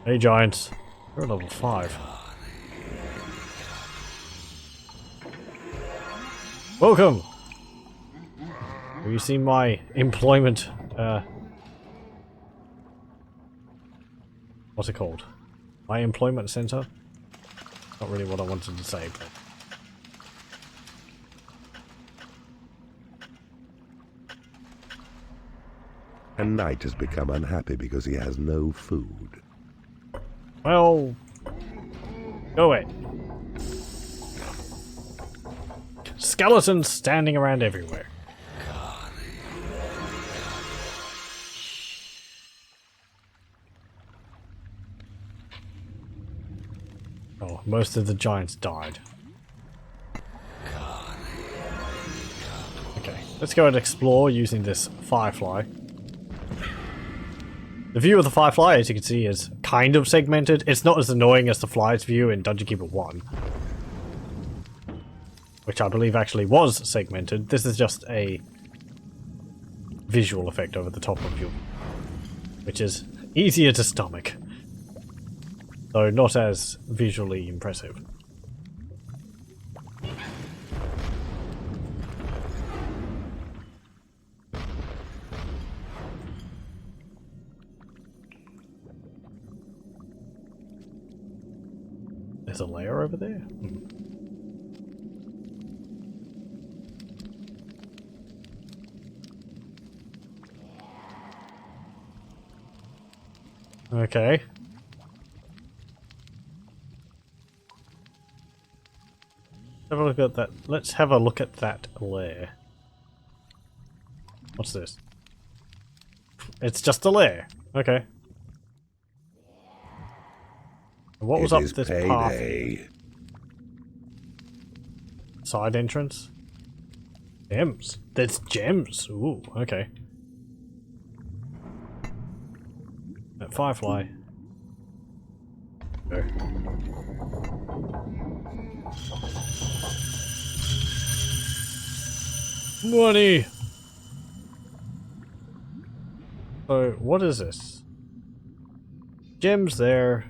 Hey giants. You're level 5. Welcome! Have you seen my employment, what's it called? My employment center? Not really what I wanted to say, but... and Knight has become unhappy because he has no food. Well, go away. Skeletons standing around everywhere. Oh, most of the giants died. Okay, let's go and explore using this firefly. The view of the firefly, as you can see, is kind of segmented. It's not as annoying as the fly's view in Dungeon Keeper 1. Which I believe actually was segmented. This is just a visual effect over the top of you. Which is easier to stomach. Though not as visually impressive. There's a layer over there? Okay. Have a look at that. Let's have a look at that lair. What's this? It's just a lair. Okay. What was up this path? Side entrance? Gems. There's gems. Ooh, okay. That firefly. Go. Money! So, what is this? Gems there.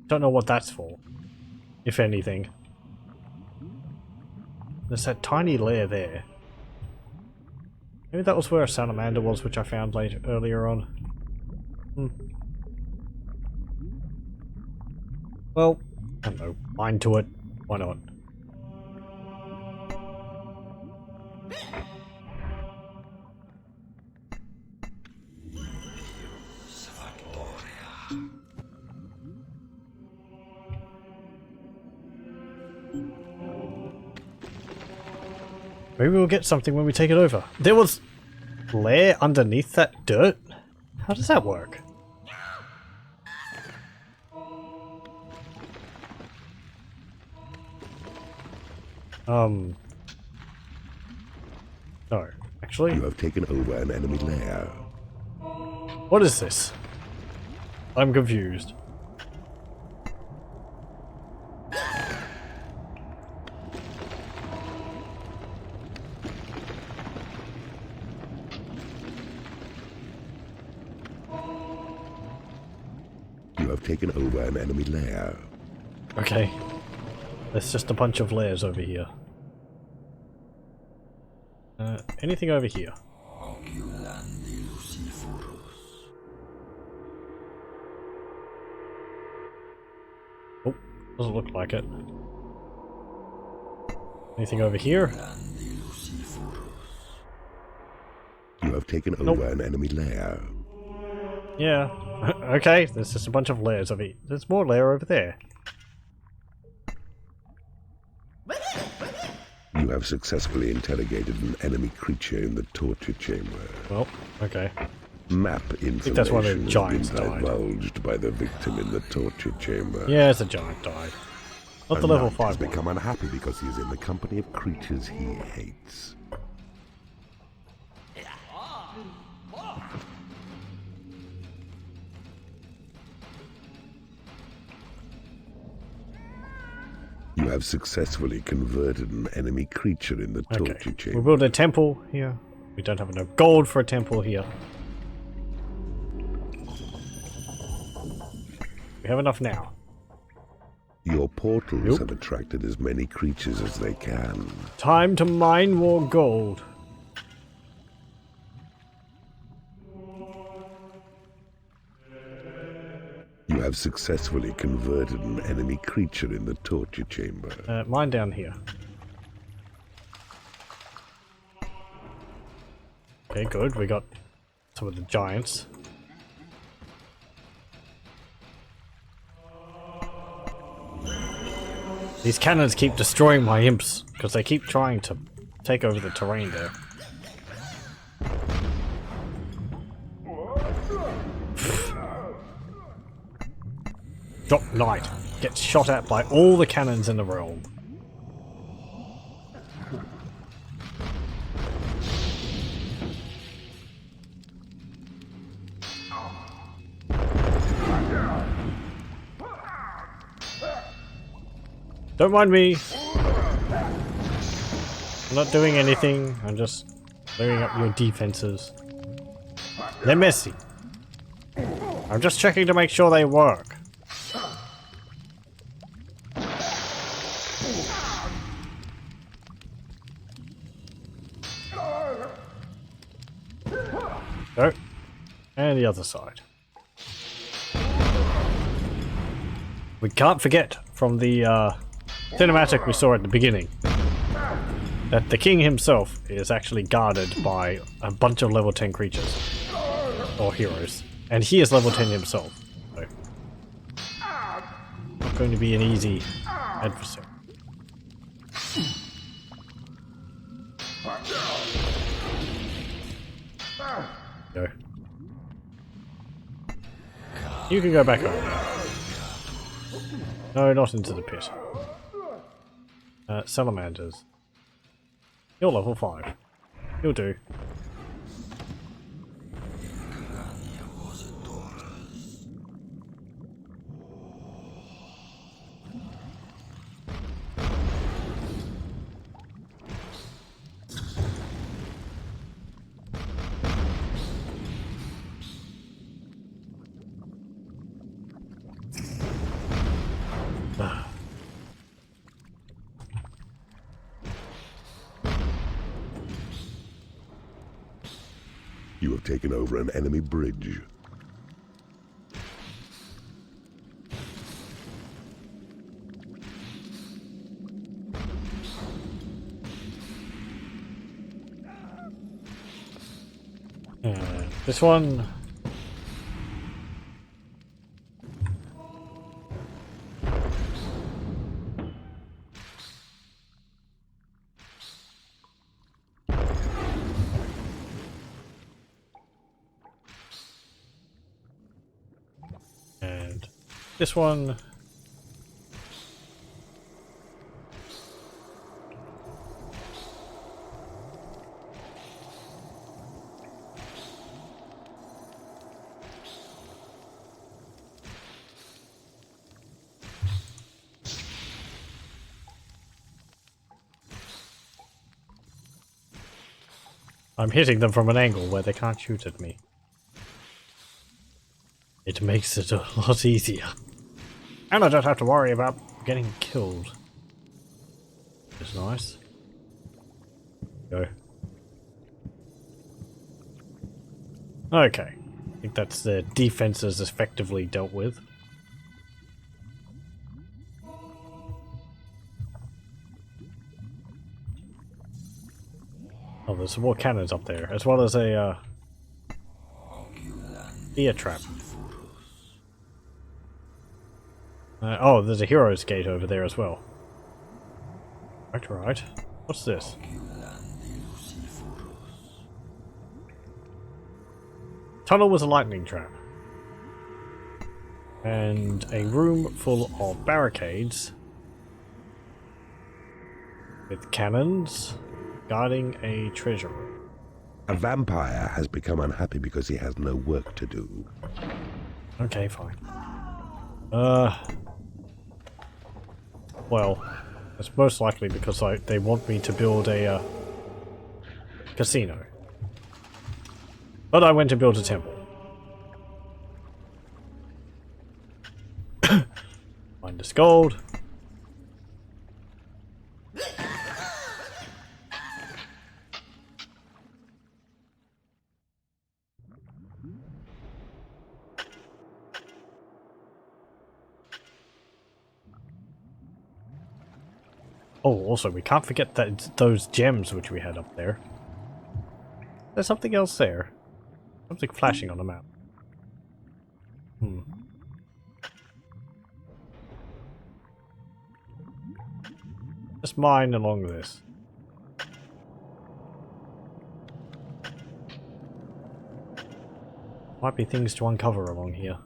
Don't know what that's for, if anything. There's that tiny layer there. Maybe that was where a salamander was, which I found earlier on. Well, I don't know. Mine to it. Why not? Maybe we'll get something when we take it over. There was lair underneath that dirt? How does that work? No, actually. You have taken over an enemy lair. What is this? I'm confused. You have taken over an enemy lair. Okay. There's just a bunch of layers over here. Anything over here? Oh, doesn't look like it. Anything over here? You have taken over an enemy lair. Yeah. Okay, there's just a bunch of layers of it. There's more layer over there. You have successfully interrogated an enemy creature in the torture chamber. Well, okay. Map information that's one of the has giants been died. divulged by the victim in the torture chamber. Yeah, it's a giant died. Not the A level knight 5 has one. become unhappy because he is in the company of creatures he hates. You have successfully converted an enemy creature in the torture Okay. chamber. We'll build a temple here. We don't have enough gold for a temple here. We have enough now. Your portals Nope. have attracted as many creatures as they can. Time to mine more gold. You have successfully converted an enemy creature in the torture chamber. Mine down here. Okay, good. We got some of the giants. These cannons keep destroying my imps because they keep trying to take over the terrain there. Drop Knight gets shot at by all the cannons in the realm. Don't mind me. I'm not doing anything. I'm just clearing up your defenses. They're messy. I'm just checking to make sure they work. Go. And the other side. We can't forget from the cinematic we saw at the beginning that the king himself is actually guarded by a bunch of level 10 creatures. Or heroes. And he is level 10 himself. So not going to be an easy adversary. Go. You can go back over. No, not into the pit. Salamanders. You're level 5. You'll do. You have taken over an enemy bridge. This one. And this one. I'm hitting them from an angle where they can't shoot at me. It makes it a lot easier. And I don't have to worry about getting killed. It's nice. Go. Okay. I think that's the defenses effectively dealt with. Oh, there's some more cannons up there, as well as a ear trap. Oh, there's a hero's gate over there as well. Right. What's this? Tunnel with a lightning trap. And a room full of barricades. With cannons guarding a treasure room. A vampire has become unhappy because he has no work to do. Okay, fine. Well, it's most likely because they want me to build a casino. But I went to build a temple. Find this gold. Oh, also, we can't forget that those gems which we had up there. There's something else there. Something flashing on the map. Just mine along this. Might be things to uncover along here.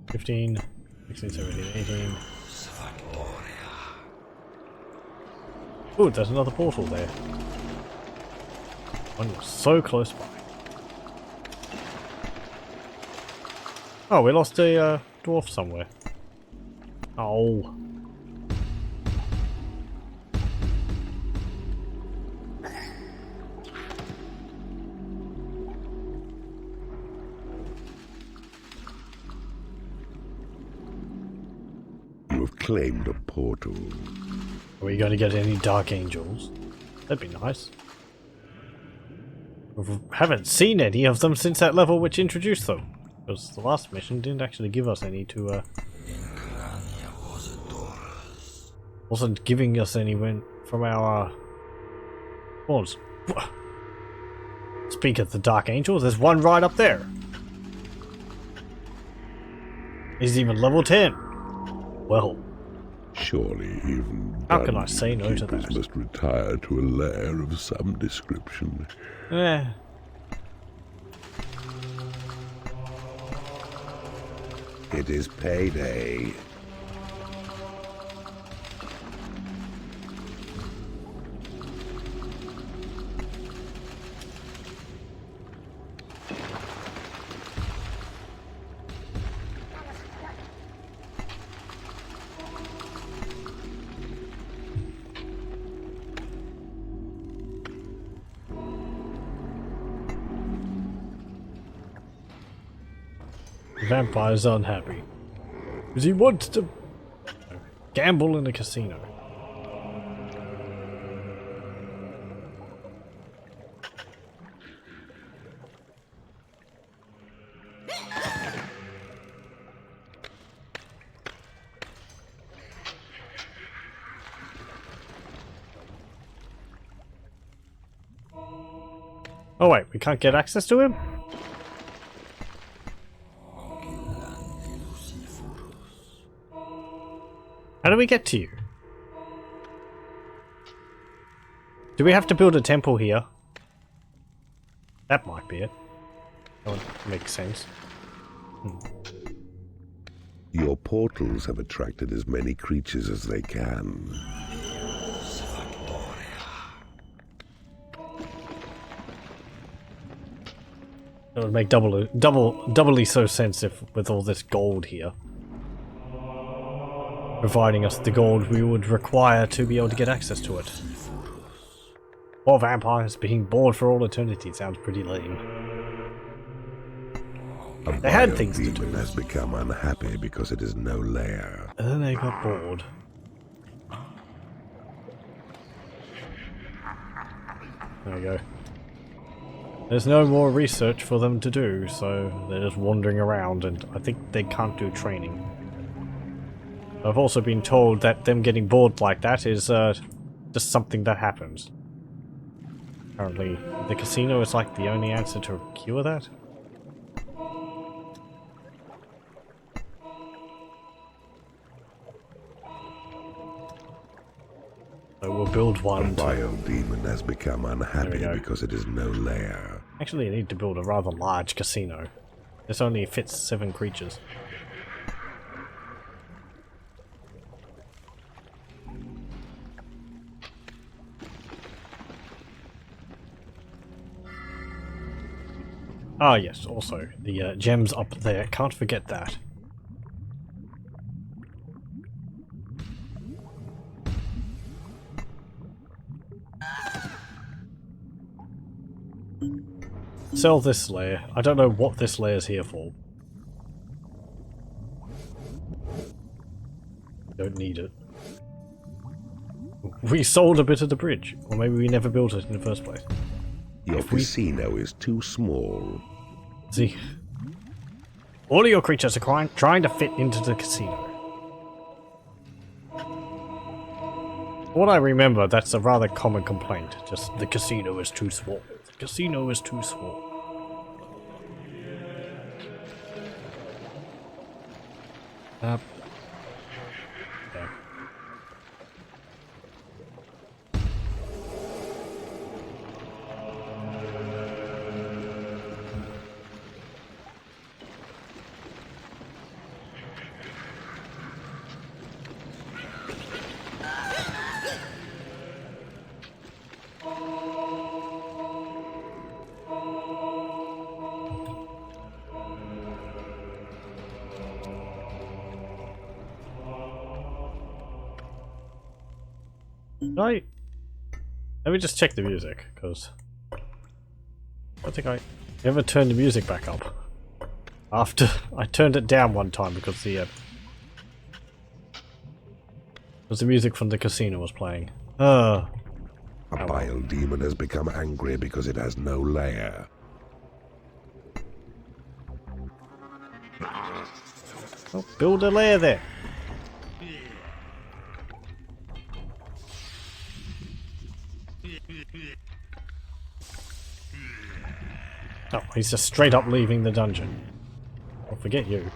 $15, $16, $17, $18. Ooh, there's another portal there. One was so close by. Oh, we lost a dwarf somewhere. Oh. You have claimed a portal. Are we going to get any dark angels? That'd be nice. We haven't seen any of them since that level which introduced them. Because the last mission didn't actually give us any to, wasn't giving us any from our, spawns. Speak of the Dark Angels, there's one right up there. He's even level 10. Well. Surely even how can I say no to keepers that? Must retire to a lair of some description. Eh. It is payday. Vampire's unhappy. Because he wants to gamble in a casino. Oh wait, we can't get access to him? How do we get to you? Do we have to build a temple here? That might be it. That would make sense. Your portals have attracted as many creatures as they can. That would make doubly so sense if with all this gold here. Providing us the gold we would require to be able to get access to it. Or vampires being bored for all eternity sounds pretty lame. They had things to do. Has become unhappy because it is no lair. And then they got bored. There we go. There's no more research for them to do, so they're just wandering around, and I think they can't do training. I've also been told that them getting bored like that is just something that happens. Apparently, the casino is like the only answer to cure that. So we'll build one. The biodemon has become unhappy because it is no lair. Actually, I need to build a rather large casino. This only fits 7 creatures. Ah yes, also, the gems up there, can't forget that. Sell this layer. I don't know what this layer is here for. Don't need it. We sold a bit of the bridge, or maybe we never built it in the first place. Your casino is too small. See, All of your creatures are trying to fit into the casino. What I remember, that's a rather common complaint. Just the casino is too small. The casino is too small. Okay. Let me just check the music, because I think I never turned the music back up. After I turned it down one time because the music from the casino was playing. A bile demon has become angry because it has no lair. Oh, build a lair there. Oh, he's just straight up leaving the dungeon. I'll forget you.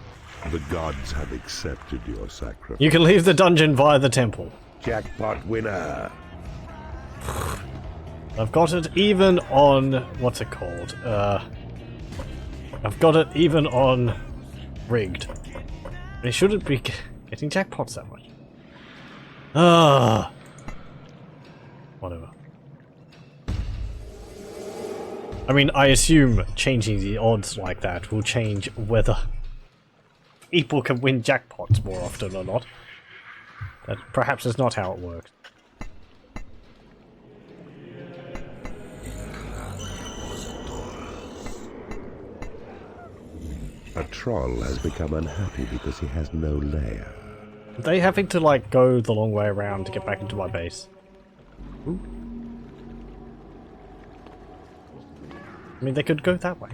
The gods have accepted your sacrifice. You can leave the dungeon via the temple. Jackpot winner! I've got it even on... what's it called? I've got it even on... rigged. But it shouldn't be getting jackpots that much. Whatever. I mean, I assume changing the odds like that will change whether people can win jackpots more often or not. That perhaps is not how it works. A troll has become unhappy because he has no lair. Are they having to, like, go the long way around to get back into my base? Ooh. I mean, they could go that way.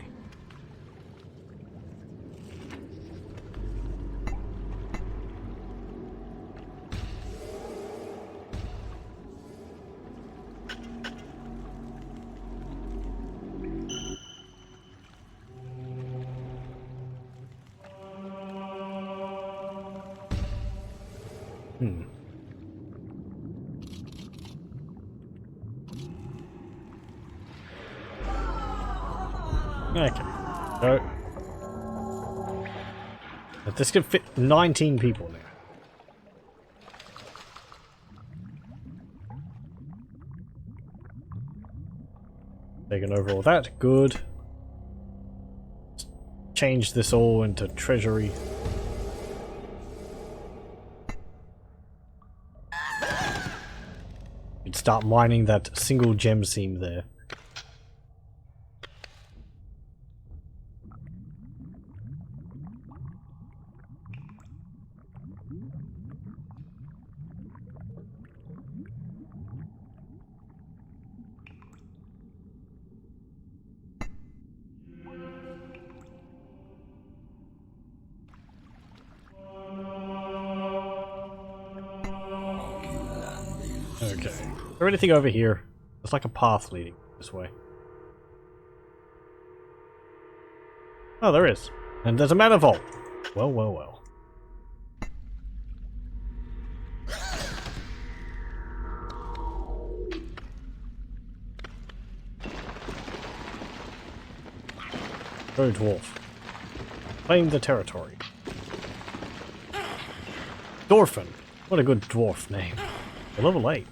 Okay, so this could fit 19 people now. Taking over all that, good. Change this all into treasury. You'd start mining that single gem seam there. Okay. Is there anything over here? There's like a path leading this way. Oh, there is. And there's a mana vault. Well, well, well. Go dwarf. Claim the territory. Dorfin. What a good dwarf name. We're level 8.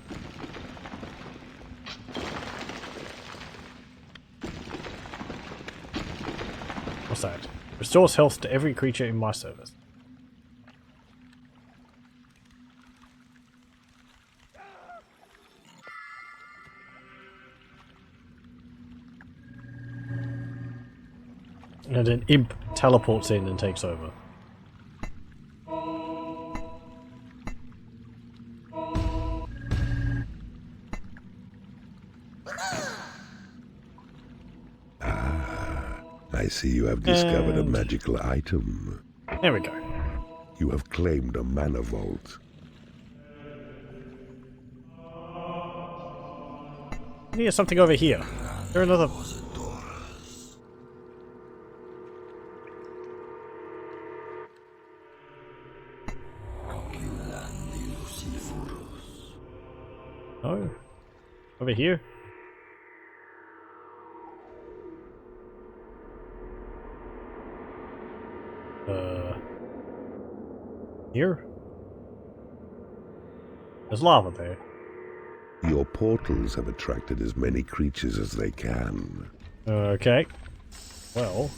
What's that? Restores health to every creature in my service. And an imp teleports in and takes over. I see you have discovered a And- magical item. There we go. You have claimed a mana vault. There's something over here. Is there another... No? Over here? Here? There's lava there. Your portals have attracted as many creatures as they can. Okay. Well...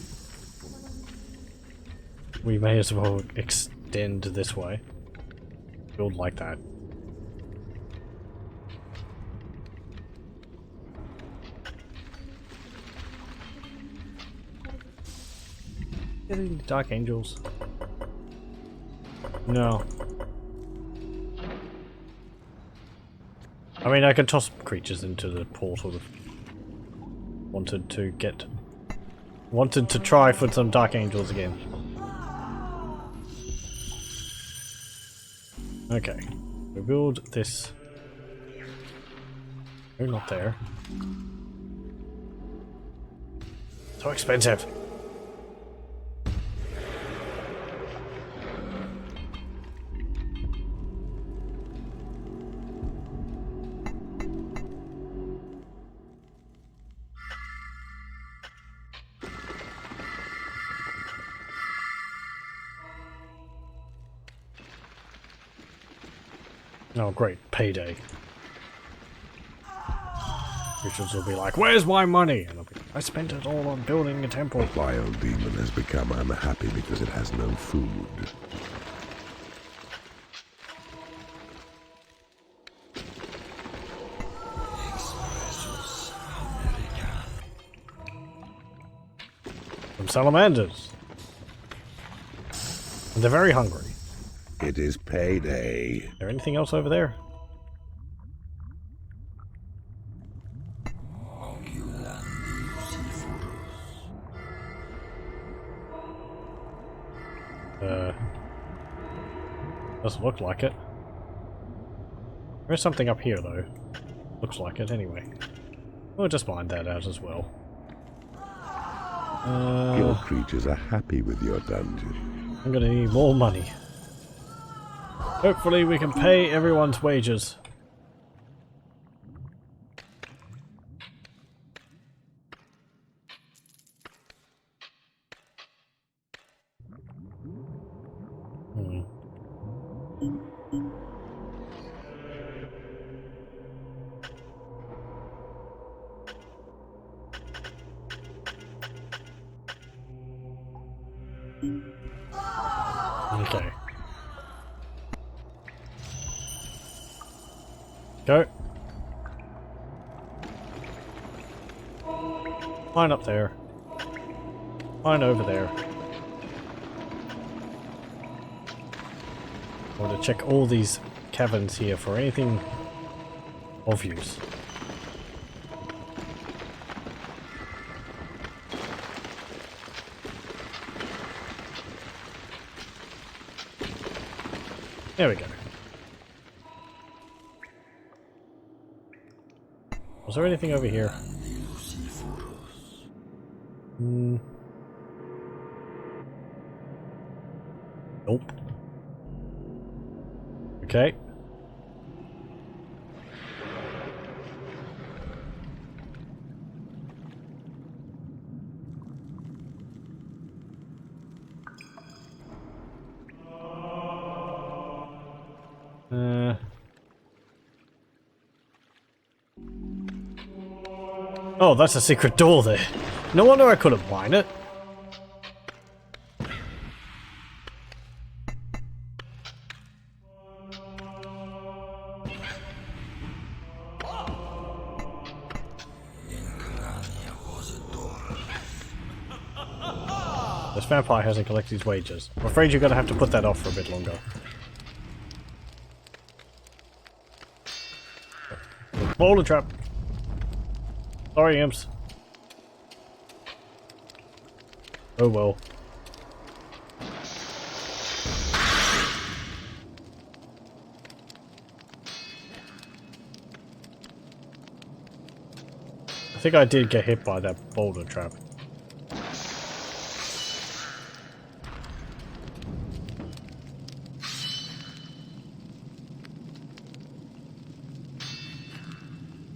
we may as well extend this way. Build like that. Get any dark angels? No. I mean, I could toss creatures into the portal if wanted to try for some dark angels again. Okay. We build this. Oh, not there. So expensive. Oh great, payday. Richards will be like, where's my money? And I'll be like, I spent it all on building a temple. Bio demon has become unhappy because it has no food. From salamanders. And they're very hungry. It is payday. Is there anything else over there? Doesn't look like it. There's something up here though. Looks like it anyway. We'll just find that out as well. Your creatures are happy with your dungeon. I'm gonna need more money. Hopefully we can pay everyone's wages. Okay. Go. Mine up there. Mine over there. I want to check all these caverns here for anything of use. There we go. Was there anything over here? Nope. Okay. Oh, that's a secret door there. No wonder I couldn't find it. This vampire hasn't collected his wages. I'm afraid you're gonna have to put that off for a bit longer. Boulder trap. Sorry, imps. Oh well. I think I did get hit by that boulder trap.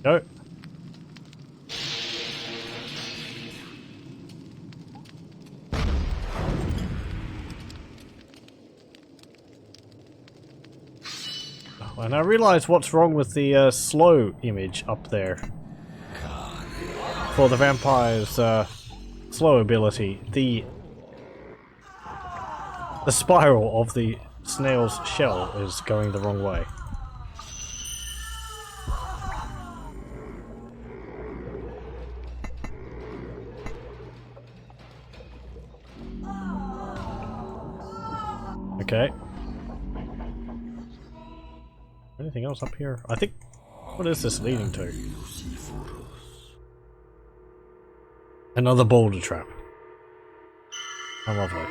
No. And I realize what's wrong with the slow image up there. For the vampire's slow ability, the spiral of the snail's shell is going the wrong way. Okay. Anything else up here? I think... What is this leading to? Another boulder trap. How lovely.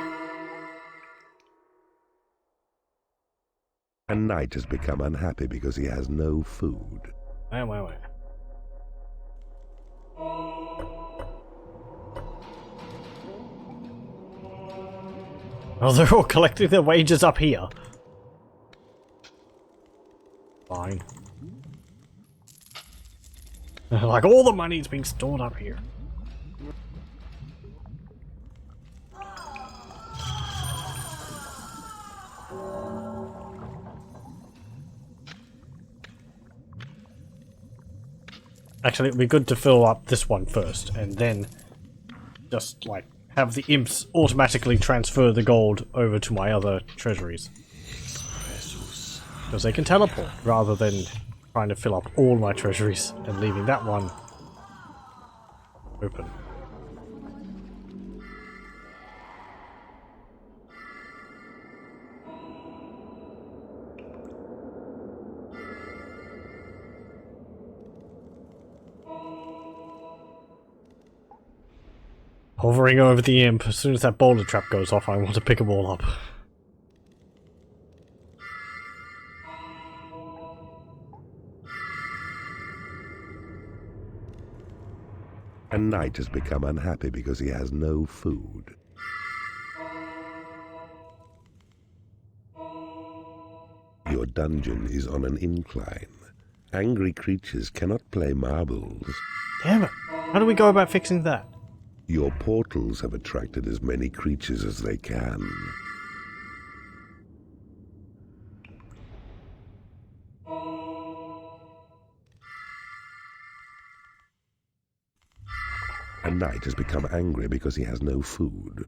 A knight has become unhappy because he has no food. Wait. Oh, they're all collecting their wages up here. Fine. Like, all the money's being stored up here. Actually, it'd be good to fill up this one first, and then just, like, have the imps automatically transfer the gold over to my other treasuries. Because they can teleport, rather than trying to fill up all my treasuries and leaving that one open. Hovering over the imp, as soon as that boulder trap goes off, I want to pick them all up. A knight has become unhappy because he has no food. Your dungeon is on an incline. Angry creatures cannot play marbles. Damn it! How do we go about fixing that? Your portals have attracted as many creatures as they can. A knight has become angry because he has no food.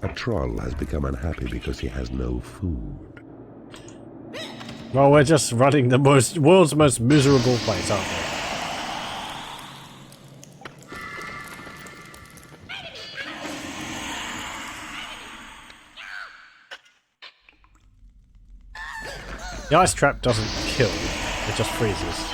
A troll has become unhappy because he has no food. Well, we're just running the world's most miserable place, aren't we? The ice trap doesn't kill, it just freezes.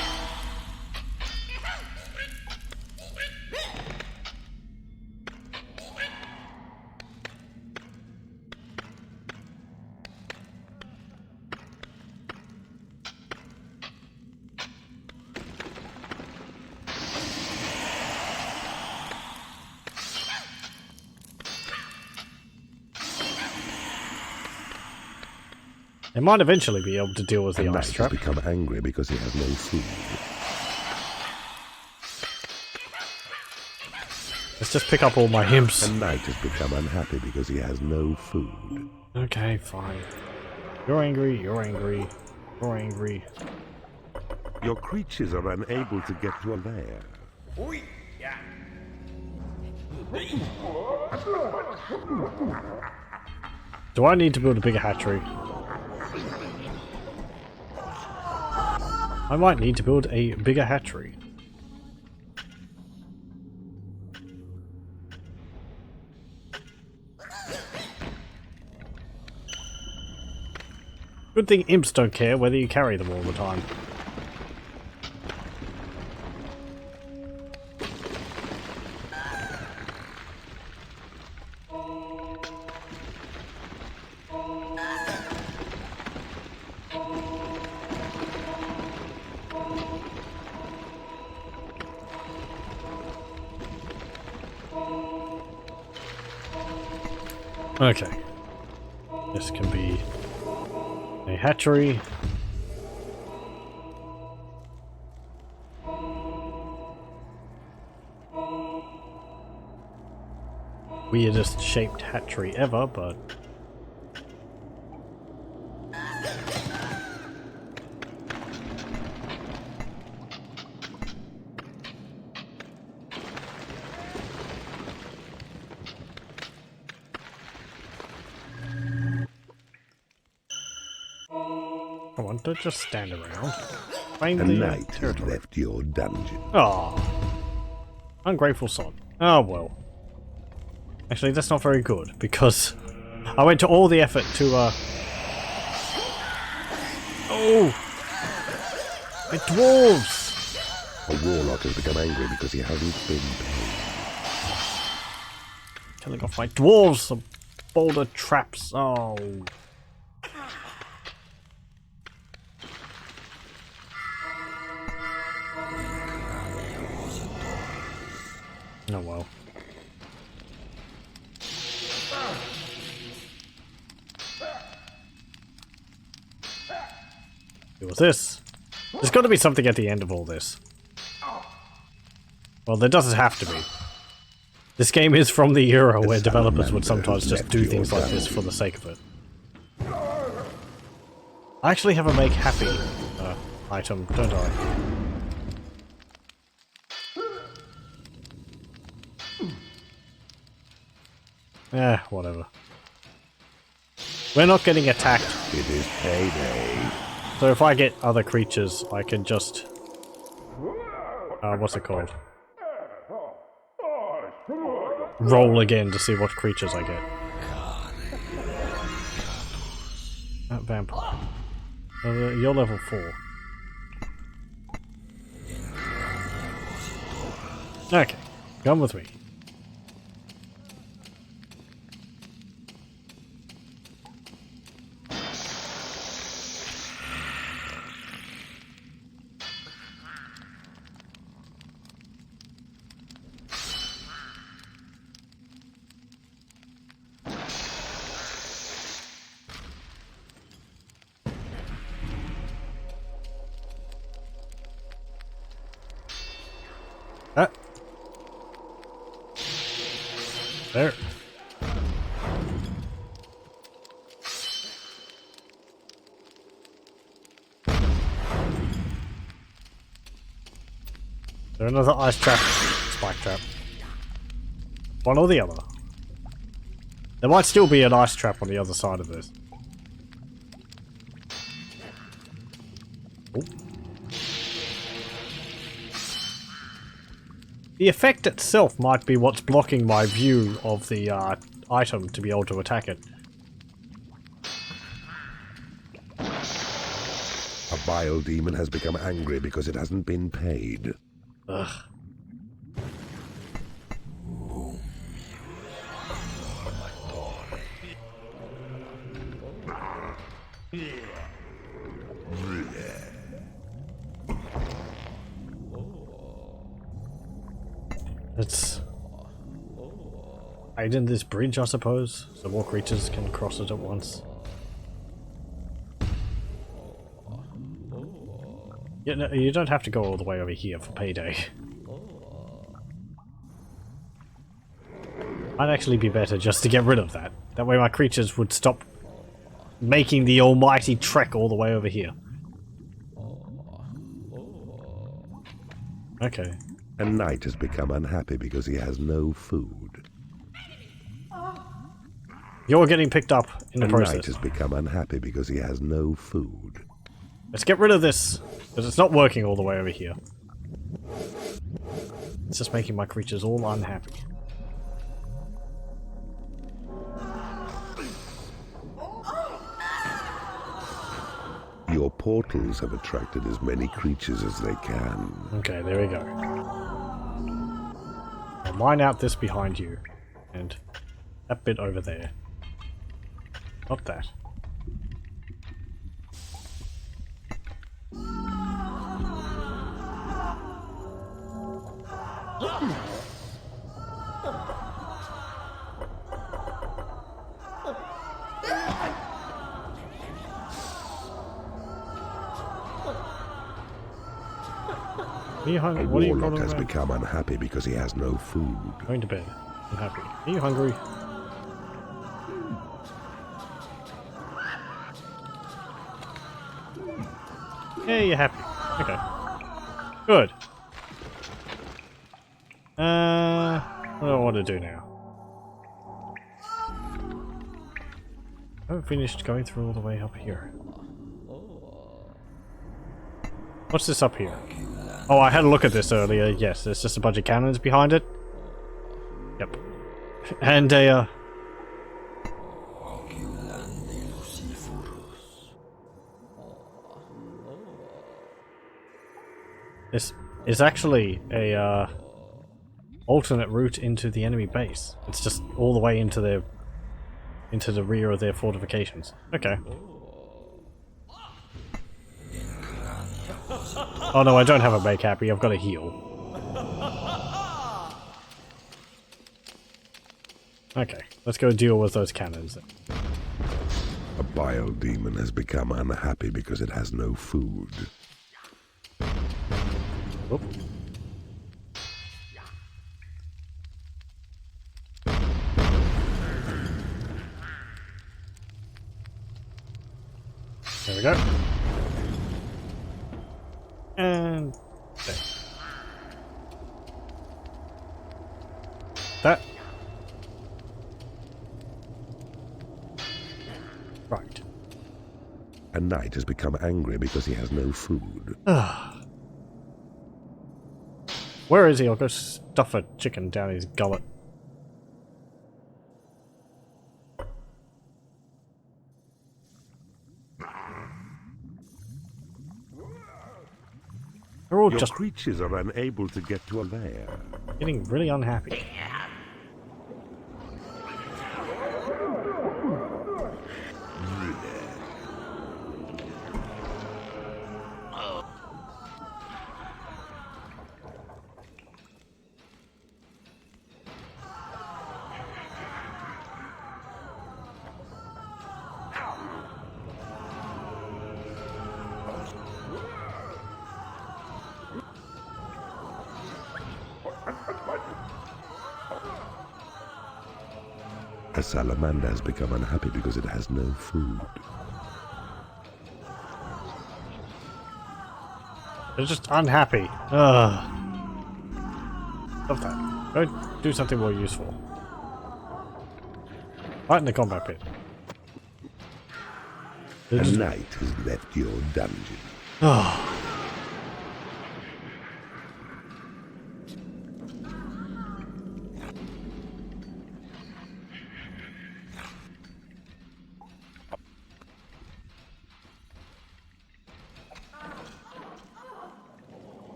They might eventually be able to deal with the ice trap. Has become angry because he has no food. Let's just pick up all my imps. A knight has become unhappy because he has no food. Okay, fine. You're angry, you're angry, you're angry. Your creatures are unable to get to a lair. Do I need to build a bigger hatchery? I might need to build a bigger hatchery. Good thing imps don't care whether you carry them all the time. Okay. This can be a hatchery. Weirdest shaped hatchery ever, but... Come on, don't just stand around. Find A the knight has territory. left your dungeon. Oh, ungrateful son. Oh well. Actually, that's not very good because I went to all the effort to. Oh, my dwarves! A warlock has become angry because he hasn't been paid. Killing off my dwarves. Some boulder traps. Oh. Oh well. What's this? There's got to be something at the end of all this. Well, there doesn't have to be. This game is from the era where developers would sometimes just do things like this for the sake of it. I actually have a make happy item, don't I? Eh, whatever. We're not getting attacked. It is payday. So if I get other creatures, I can just... what's it called? Roll again to see what creatures I get. Vampire. You're level 4. Okay, come with me. Ah. There. There another ice trap, spike trap. One or the other. There might still be an ice trap on the other side of this. Oh. The effect itself might be what's blocking my view of the item to be able to attack it. A vile demon has become angry because it hasn't been paid. Ugh. Let's hide in this bridge, I suppose, so more creatures can cross it at once. Yeah, no, you don't have to go all the way over here for payday. Might actually be better just to get rid of that. That way my creatures would stop making the almighty trek all the way over here. Okay. A knight has become unhappy because he has no food. You're getting picked up in the A process. knight has become unhappy because he has no food. Let's get rid of this, because it's not working all the way over here. It's just making my creatures all unhappy. Your portals have attracted as many creatures as they can. Okay, there we go. I'll mine out this behind you, and that bit over there. Not that. Are you A hungry? What are you warlock has around? become unhappy because he has no food. Going to bed. I'm happy. Are you hungry? Yeah, you're happy. Okay. Good. What do I want to do now? I haven't finished going through all the way up here. What's this up here? Oh, I had a look at this earlier. Yes, there's just a bunch of cannons behind it. Yep. And a, This is actually a, alternate route into the enemy base. It's just all the way into the rear of their fortifications. Okay. Oh no, I don't have a make happy, I've got a heal. Okay, let's go deal with those cannons then. A bile demon has become unhappy because it has no food. Whoop. There we go. And there. That. Right. A knight has become angry because he has no food. Where is he? I'll go stuff a chicken down his gullet. They're all Your just creatures are unable to get to a lair. getting really unhappy. A salamander has become unhappy because it has no food. They're just unhappy. Ugh. Stop that. Go do something more useful. Right in the combat pit. A knight has left your dungeon.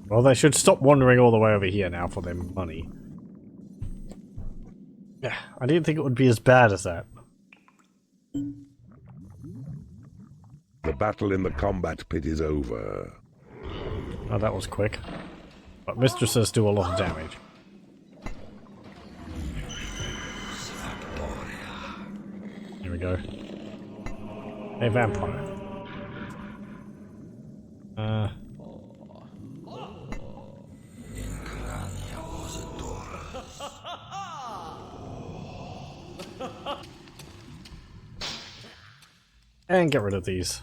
Well, they should stop wandering all the way over here now for their money. Yeah, I didn't think it would be as bad as that. The battle in the combat pit is over. Oh, that was quick. But mistresses do a lot of damage. Here we go. A vampire. And get rid of these.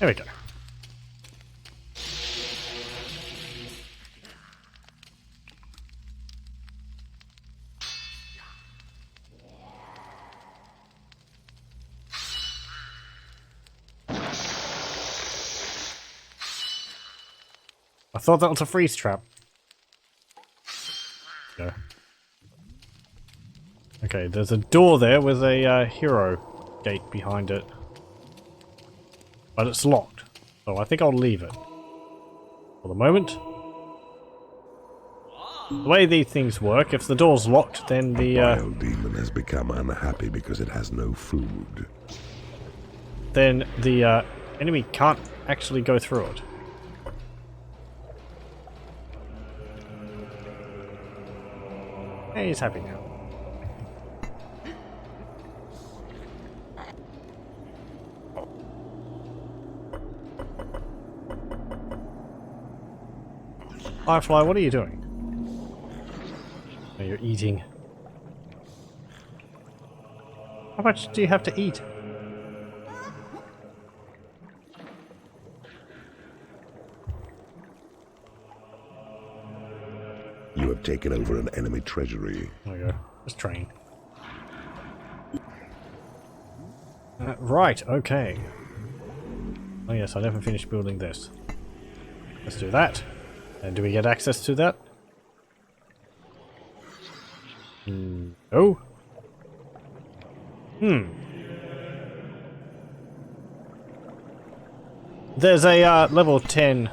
There we go. I thought that was a freeze trap. Go. Okay, there's a door there with a hero gate behind it. But it's locked, so I think I'll leave it. For the moment. The way these things work, if the door's locked, then the Wild demon has become unhappy because it has no food. then the enemy can't actually go through it. Hey, he's happy now. Firefly, what are you doing? Oh, you're eating. How much do you have to eat? You have taken over an enemy treasury. There we go. Let's train. Right, okay. Oh yes, I never finished building this. Let's do that. And do we get access to that? No. There's a level 10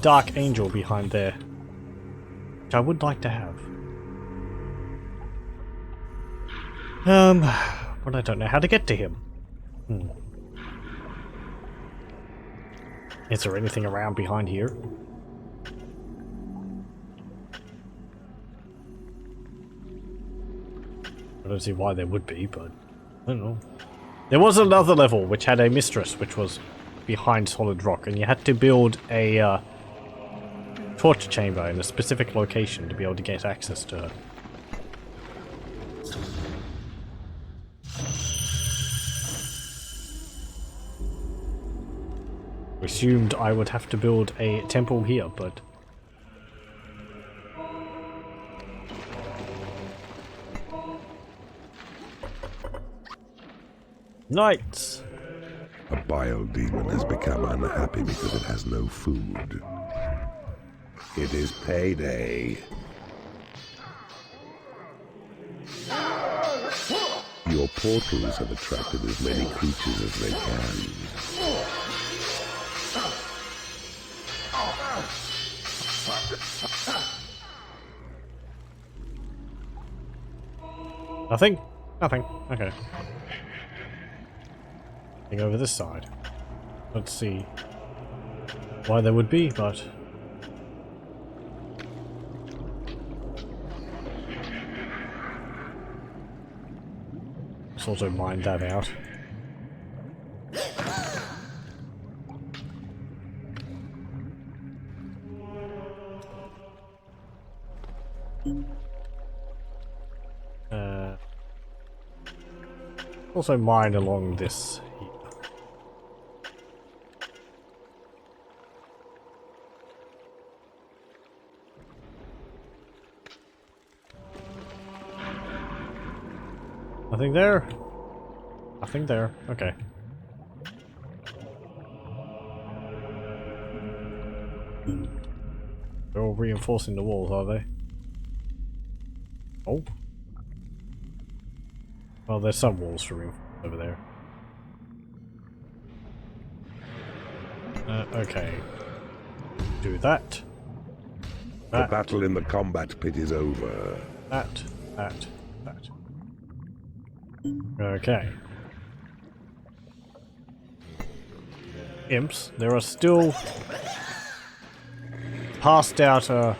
Dark Angel behind there, which I would like to have. But I don't know how to get to him. Is there anything around behind here? I don't see why there would be, but I don't know. There was another level which had a mistress, which was behind solid rock, and you had to build a torture chamber in a specific location to be able to get access to her. Assumed I would have to build a temple here, but knights! A bile demon has become unhappy because it has no food. It is payday. Your portals have attracted as many creatures as they can. Nothing? Nothing. Okay. Nothing over this side. Let's see why there would be, but let's also mine that out. Also mine along this heap. Nothing there? Nothing there. Okay. They're all reinforcing the walls, are they? Oh. Well, there's some walls to reinforce over there. Okay. Do that. The battle in the combat pit is over. That. Okay. Imps, there are still passed out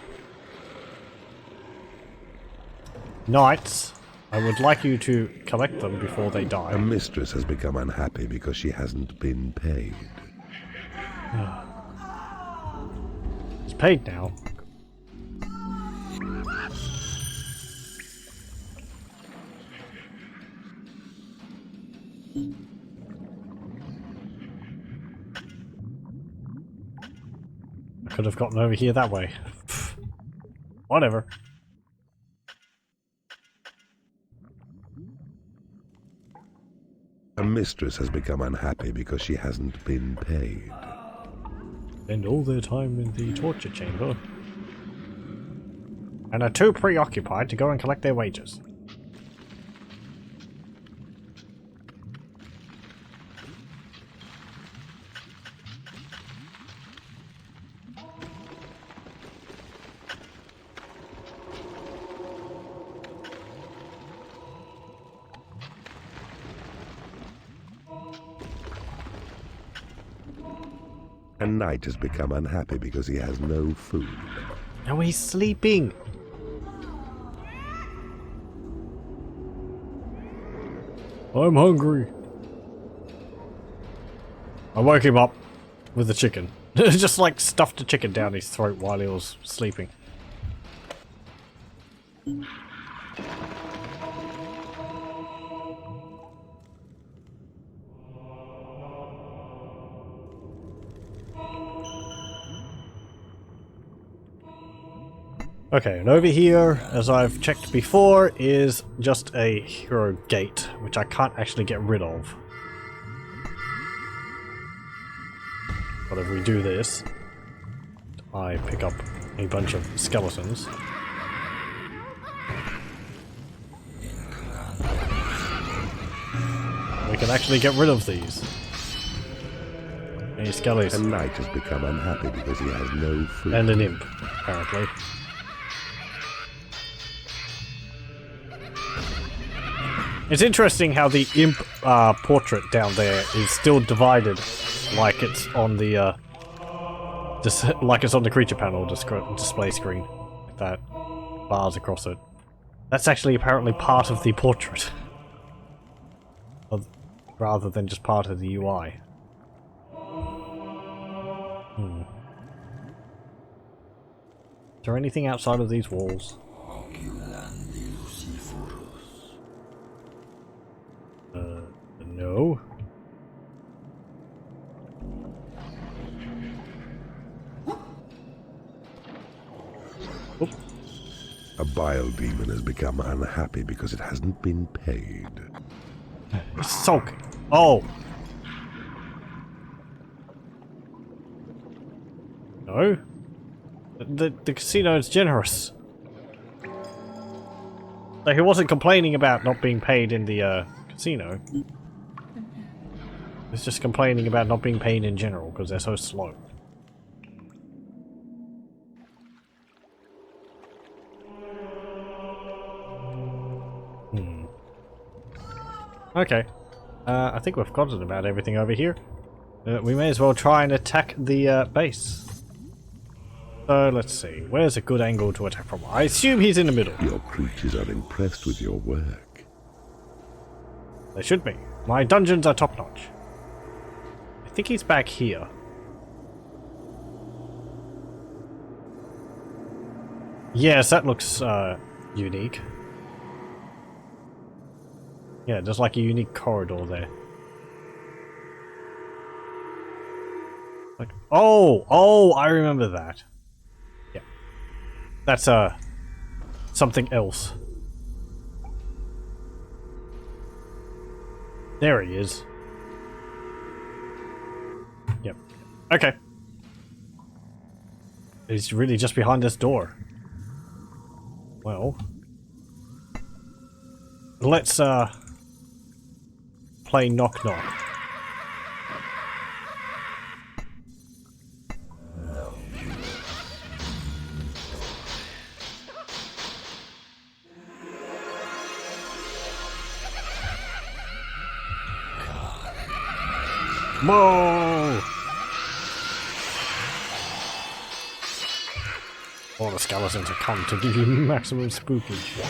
knights. I would like you to collect them before they A die. mistress has become unhappy because she hasn't been paid. It's paid now. I could have gotten over here that way. Whatever. A mistress has become unhappy because she hasn't been paid. Spend all their time in the torture chamber. And are too preoccupied to go and collect their wages. A knight has become unhappy because he has no food. No, he's sleeping. I'm hungry. I woke him up with the chicken. Just like stuffed a chicken down his throat while he was sleeping. Okay, and over here, as I've checked before, is just a hero gate, which I can't actually get rid of. But if we do this, I pick up a bunch of skeletons. We can actually get rid of these. Any skellies. A knight has become unhappy because he has no food. And an imp, apparently. It's interesting how the imp portrait down there is still divided, like it's on the like it's on the creature panel display screen, with that bars across it. That's actually apparently part of the portrait, rather than just part of the UI. Is there anything outside of these walls? No. Oop. A bile demon has become unhappy because it hasn't been paid. It's sulking. Oh. No. The casino is generous. Like, he wasn't complaining about not being paid in the casino. He's just complaining about not being paid in general because they're so slow. Okay. I think we've gotten about everything over here. We may as well try and attack the base. So let's see. Where's a good angle to attack from? I assume he's in the middle. Your creatures are impressed with your work. They should be. My dungeons are top-notch. I think he's back here. Yes, that looks unique. Yeah, there's like a unique corridor there. Like, oh, I remember that. Yeah. That's something else. There he is. Yep. Okay. He's really just behind this door. Well. Let's play knock knock. Whoa! All the skeletons have come to give you maximum spookage.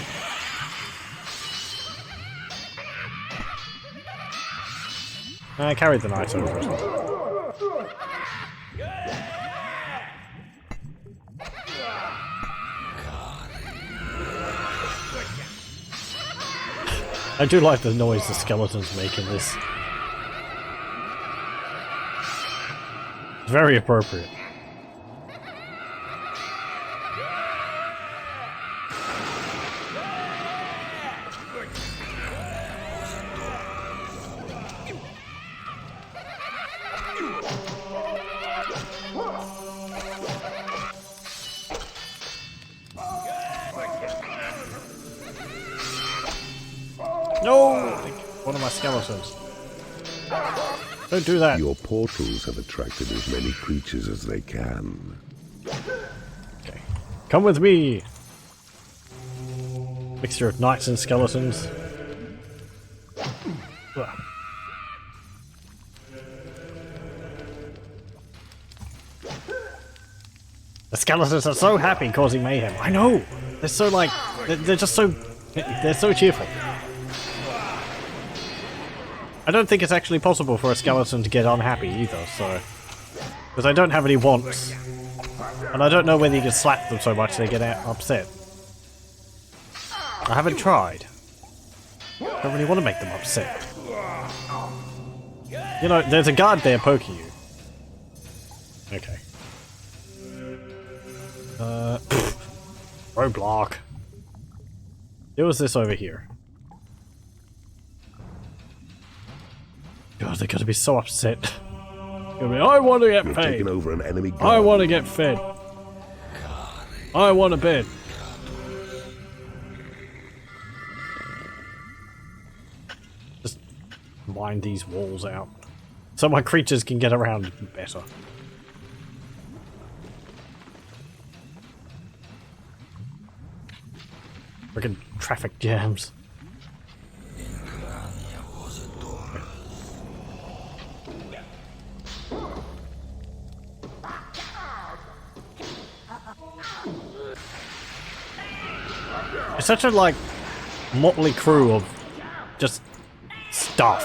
I carried the knight over it. I do like the noise the skeletons make in this. Very appropriate. No! One of my skeletons. Don't do that. Your portals have attracted as many creatures as they can. Okay. Come with me! Mixture of knights and skeletons. Ugh. The skeletons are so happy causing mayhem. I know! They're so like... They're just so... They're so cheerful. I don't think it's actually possible for a skeleton to get unhappy either, so... Because I don't have any wants. And I don't know whether you can slap them so much they get upset. I haven't tried. I don't really want to make them upset. You know, there's a guard there poking you. Okay. Roadblock. There was this over here. God, they're gonna be so upset. Gonna be, I want to get You've fed. taken over an enemy guard. I want to get fed. I want a bed. Just mine these walls out so my creatures can get around better. Freaking traffic jams. It's such a like motley crew of just stuff.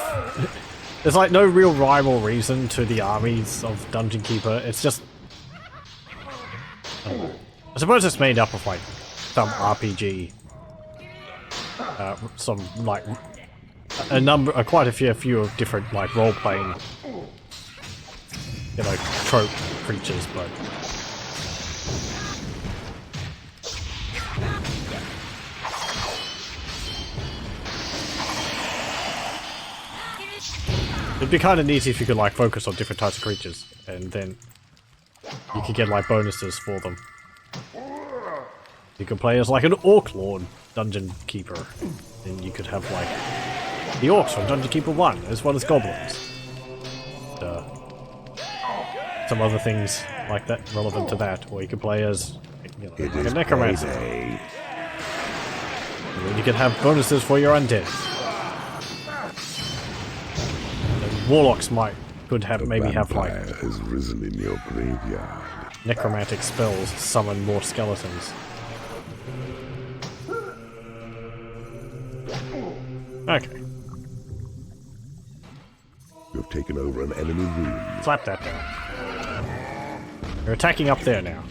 There's like no real rhyme or reason to the armies of Dungeon Keeper. It's just I suppose it's made up of like some RPG, some like quite a few of different like role-playing, you know, trope creatures, but. It'd be kind of neat if you could like focus on different types of creatures, and then you could get like bonuses for them. You could play as like an Orc Lord Dungeon Keeper, then you could have like the Orcs from Dungeon Keeper 1, as well as Goblins. Some other things like that relevant to that, or you could play as, you know, like a Necromancer. And then you could have bonuses for your undead. Warlocks could have maybe have like has risen in your graveyard. necromantic spells to summon more skeletons. Okay. You have taken over an enemy room. Slap that down. You're attacking up there now.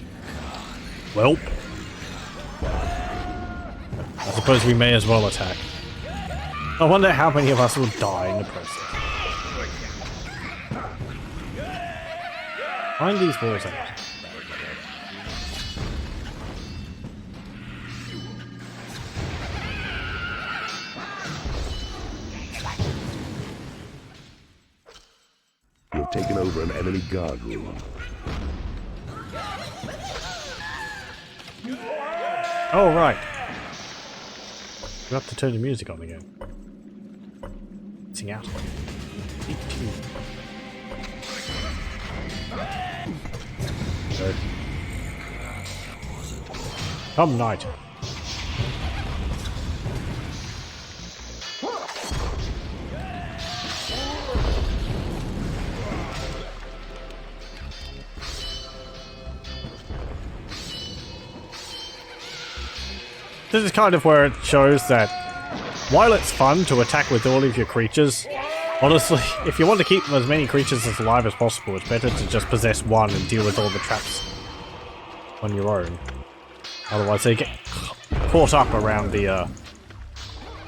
Welp. I suppose we may as well attack. I wonder how many of us will die in the process. Find these walls out. You have taken over an enemy guard room. Oh, right. You have to turn the music on again. Sing out. Good. Come, knight. This is kind of where it shows that while it's fun to attack with all of your creatures, honestly, if you want to keep as many creatures as alive as possible, it's better to just possess one and deal with all the traps on your own. Otherwise they get caught up around the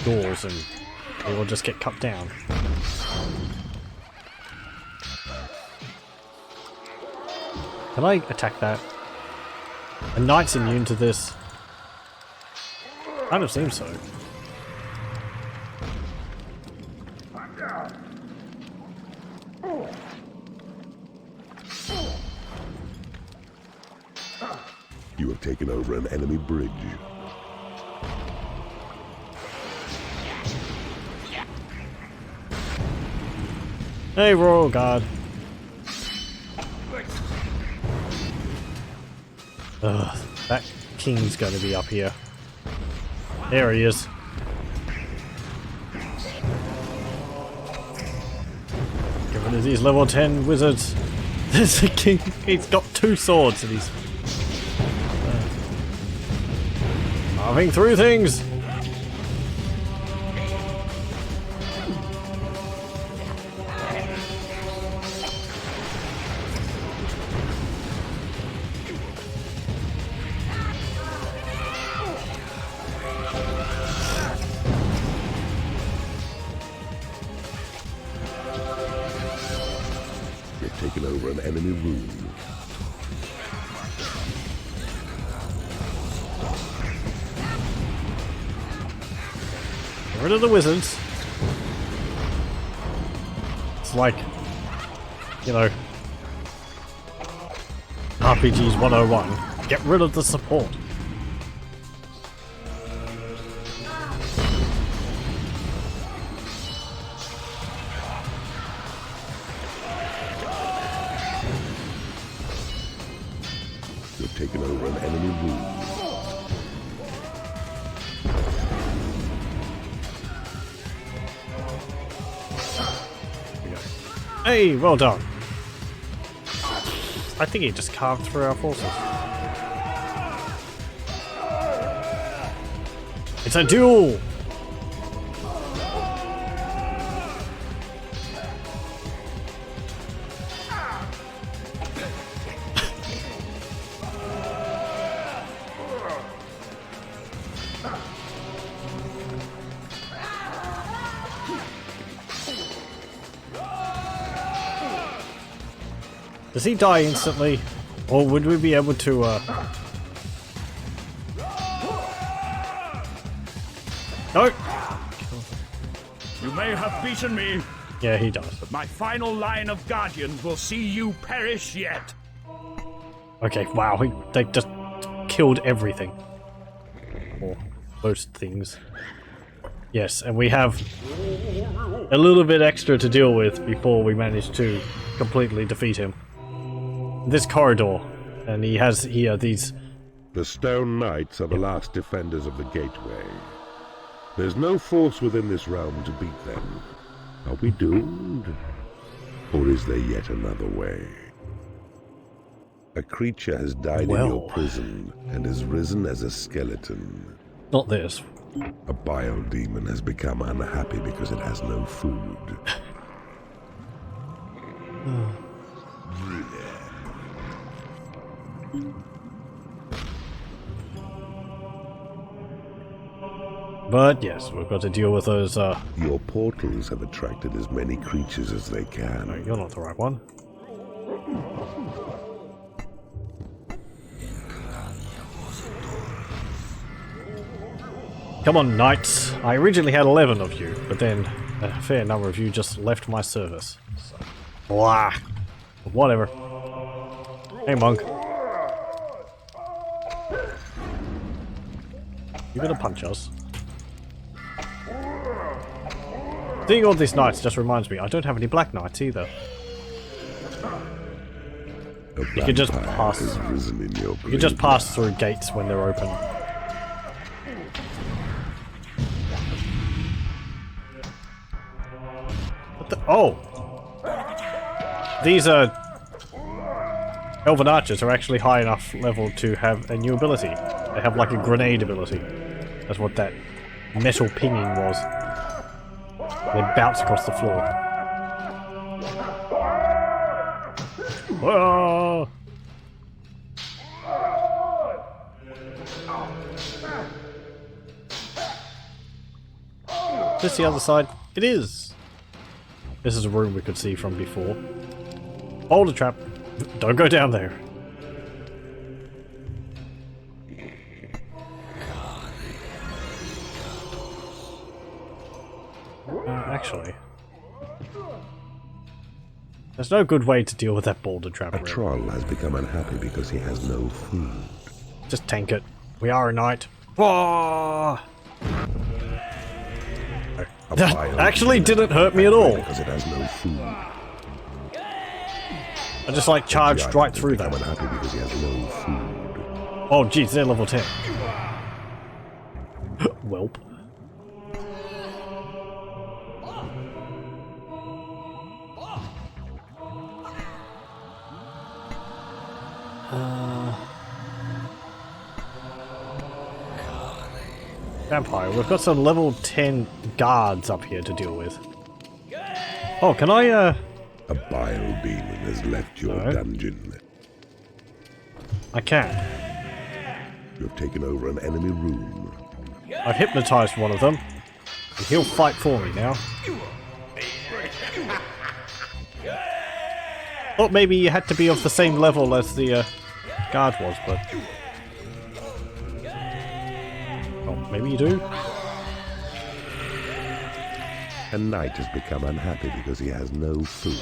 doors and they will just get cut down. Can I attack that? A knight's immune to this? Kind of seems so. You have taken over an enemy bridge. Hey, Royal Guard. Ugh, that king's going to be up here. There he is. Get rid of these level 10 wizards. There's a king. He's got 2 swords and he's carving through things. Taken over an enemy room. Get rid of the wizards. It's like, you know, RPGs 101. Get rid of the support. You've taken over an enemy room. Hey, well done. I think he just carved through our forces. It's a duel! Does he die instantly? Or would we be able to, No! You may have beaten me, Yeah, he does. but my final line of guardians will see you perish yet. Okay, wow, they just killed everything. Or most things. Yes, and we have a little bit extra to deal with before we manage to completely defeat him. This corridor, and he has here these... The Stone Knights are the last defenders of the gateway. There's no force within this realm to beat them. Are we doomed? Or is there yet another way? A creature has died in your prison and has risen as a skeleton. Not this. A bile demon has become unhappy because it has no food. But yes, we've got to deal with those, Your portals have attracted as many creatures as they can. No, you're not the right one. Come on, knights. I originally had 11 of you, but then a fair number of you just left my service. So, blah. Whatever. Hey, monk. You gonna punch us? Seeing all these knights just reminds me, I don't have any black knights either. You can just pass. You can just pass through gates when they're open. What the? Oh! These Elven Archers are actually high enough level to have a new ability. They have like a grenade ability. That's what that metal pinging was. They bounce across the floor. Whoa! Is this the other side? It is! This is a room we could see from before. Hold a trap. Don't go down there. Actually, there's no good way to deal with that boulder trap. A troll has become unhappy because he has no food. Just tank it. We are a knight. Whoa! That actually didn't hurt me at all. Because it has no food. I just like charged right Giant through has that. become unhappy because he has no food. Oh jeez, they're level 10. Welp. Vampire, we've got some level 10 guards up here to deal with. Oh, can I, A bile demon has left your No. dungeon. I can. You have taken over an enemy room. I've hypnotized one of them, and he'll fight for me now. Thought maybe you had to be of the same level as the guard was, but... Oh, maybe you do? A knight has become unhappy because he has no food.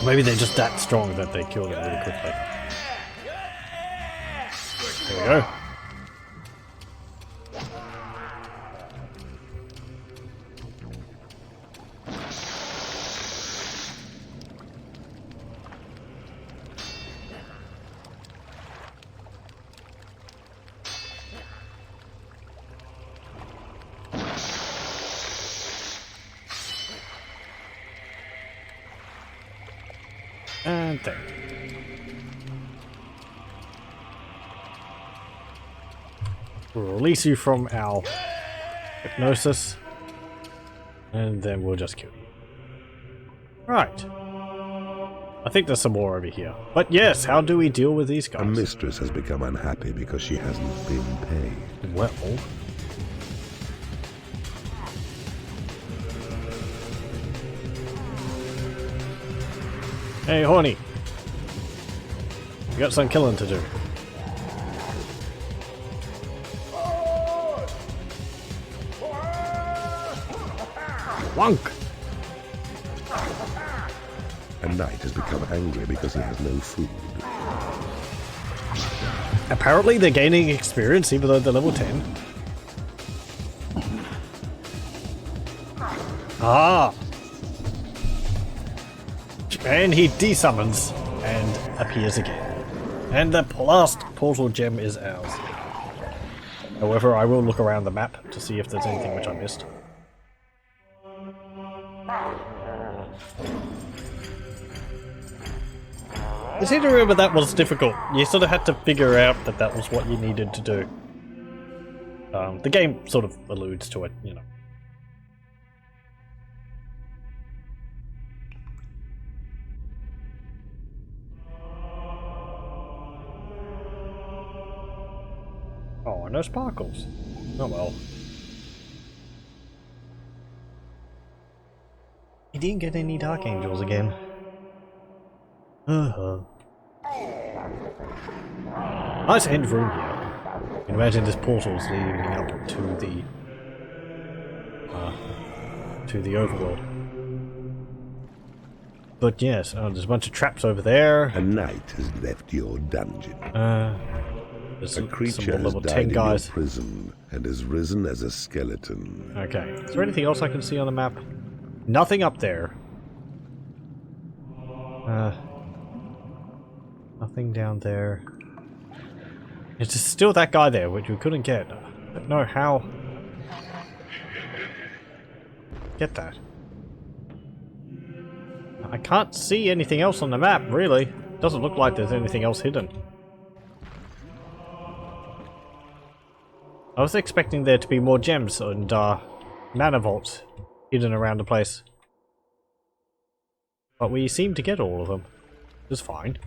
Maybe they're just that strong that they killed him really quickly. There we go. And there. We'll release you from our hypnosis, and then we'll just kill you. Right. I think there's some more over here. But yes, how do we deal with these A guys? mistress has become unhappy because she hasn't been paid. Well... Hey, Horny. We got some killing to do. Wonk! A knight has become angry because he has no food. Apparently they're gaining experience even though they're level 10. Ah! And he desummons and appears again. And the last portal gem is ours. However, I will look around the map to see if there's anything which I missed. I seem to remember that was difficult. You sort of had to figure out that that was what you needed to do. The game sort of alludes to it, you know. Oh, no sparkles. Oh well. He didn't get any Dark Angels again. Nice end room here. You can imagine this portal's leading up to the overworld. But yes, there's a bunch of traps over there. A knight has left your dungeon. There's A some creature more has level died 10 in guys. your prison and has risen as a skeleton. Okay. Is there anything else I can see on the map? Nothing up there. Nothing down there. It's just still that guy there, which we couldn't get. But no, how? Get that. I can't see anything else on the map, really. Doesn't look like there's anything else hidden. I was expecting there to be more gems and mana vaults hidden around the place. But we seem to get all of them. It's fine.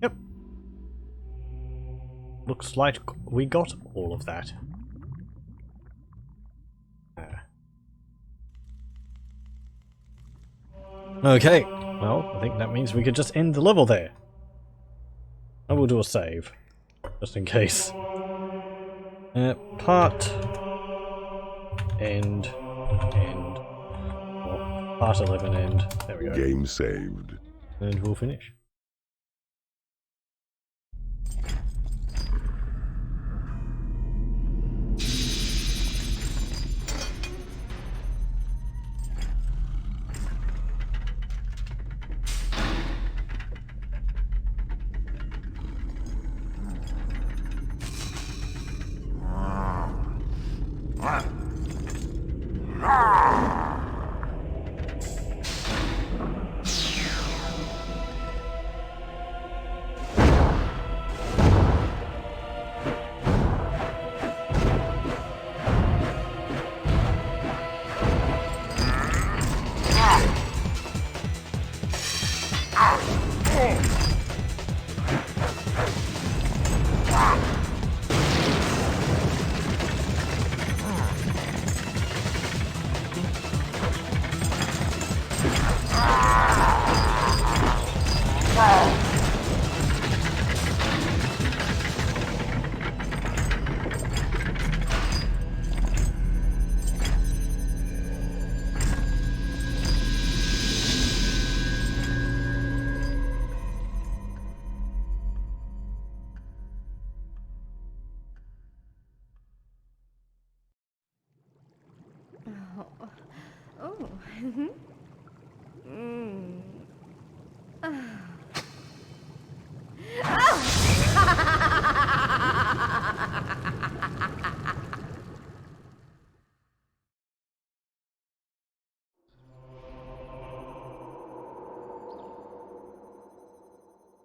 Yep. Looks like we got all of that. Okay, well, I think that means we could just end the level there. I will do a save, just in case. Part... End... Well, part 11 end. There we go. Game saved. And we'll finish. Oh.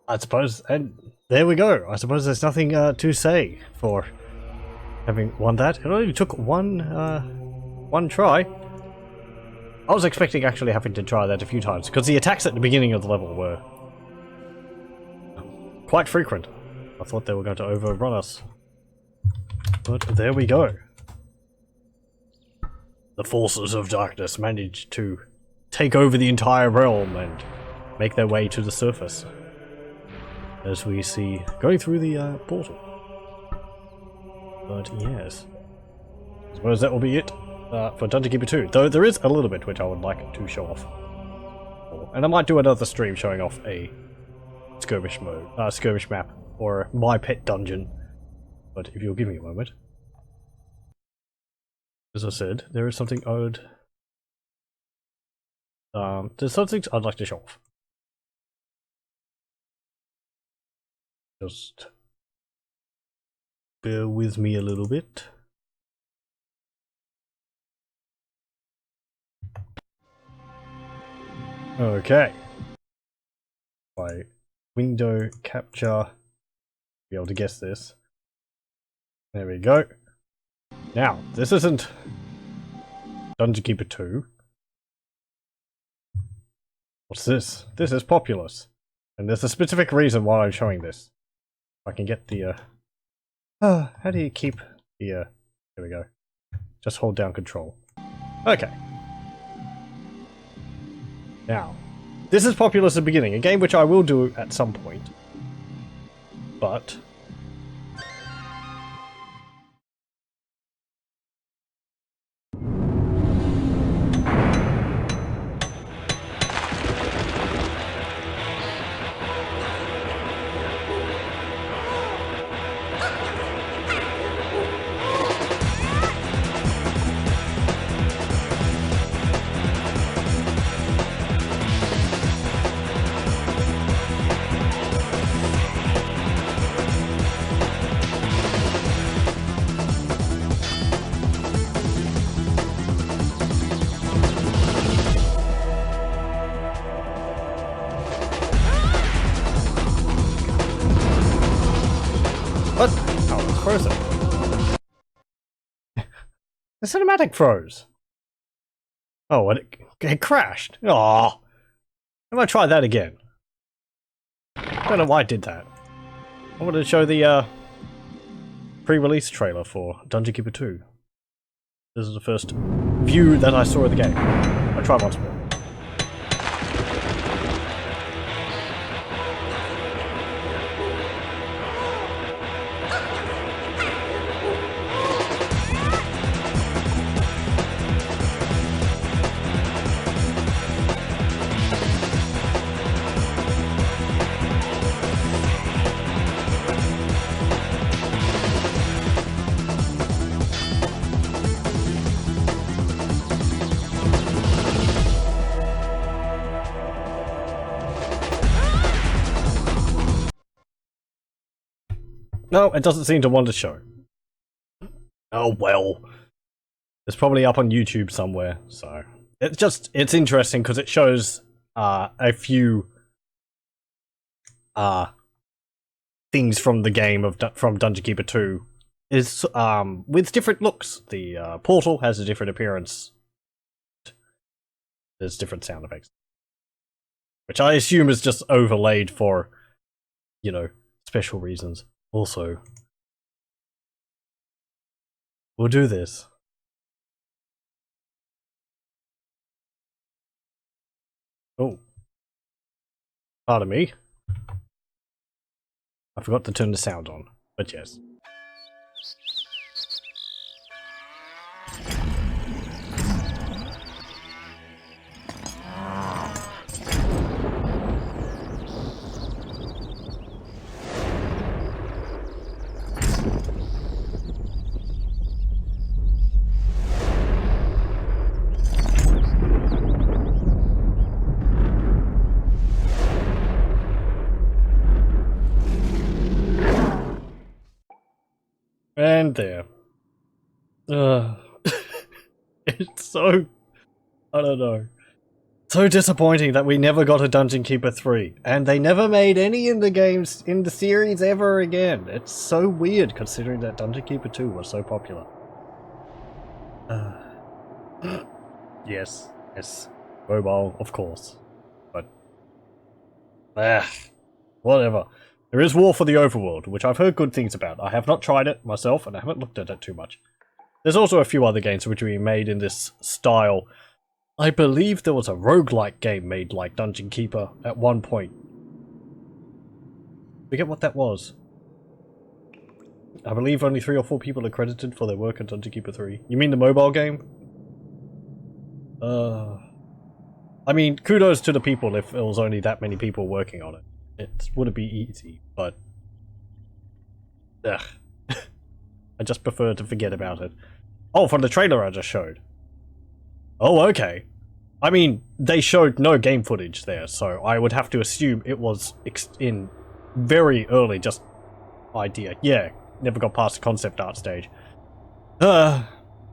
I suppose, and there we go. I suppose there's nothing to say for having won that. It only took one try. I was expecting actually having to try that a few times, because the attacks at the beginning of the level were quite frequent. I thought they were going to overrun us. But there we go. The forces of darkness managed to take over the entire realm and make their way to the surface. As we see going through the portal. But yes. I suppose that will be it for Dungeon Keeper 2. Though there is a little bit which I would like to show off. And I might do another stream showing off a skirmish mode, skirmish map, or my pet dungeon. But if you'll give me a moment. As I said, there is something I'd... there's something I'd like to show off. Just bear with me a little bit. Okay. By window capture, be able to guess this. There we go. Now, this isn't Dungeon Keeper 2. What's this? This is Populous. And there's a specific reason why I'm showing this. I can get the, how do you keep the, there we go. Just hold down control. Okay. Now, this is Populous at the beginning, a game which I will do at some point. But... What? Oh, it's frozen. The cinematic froze. Oh, it crashed. Oh, I'm gonna try that again. I don't know why I did that. I wanted to show the pre-release trailer for Dungeon Keeper 2. This is the first view that I saw of the game. I'll try once more. No, it doesn't seem to want to show. Oh well. It's probably up on YouTube somewhere, so... It's interesting because it shows a few things from the game from Dungeon Keeper 2 is with different looks. The portal has a different appearance. There's different sound effects. Which I assume is just overlaid for, you know, special reasons. Also, we'll do this. Oh. Pardon me. I forgot to turn the sound on, but yes. And there. It's so... I don't know. So disappointing that we never got a Dungeon Keeper 3. And they never made any in the games, in the series ever again. It's so weird considering that Dungeon Keeper 2 was so popular. Yes. Mobile, of course. But... whatever. There is War for the Overworld, which I've heard good things about. I have not tried it myself, and I haven't looked at it too much. There's also a few other games which we made in this style. I believe there was a roguelike game made like Dungeon Keeper at one point. Forget what that was. I believe only 3 or 4 people are credited for their work on Dungeon Keeper 3. You mean the mobile game? I mean, kudos to the people if there was only that many people working on it. It wouldn't be easy, but... ugh. I just prefer to forget about it. Oh, from the trailer I just showed. Oh, okay. I mean, they showed no game footage there, so I would have to assume it was in very early just idea. Yeah, never got past the concept art stage. Oh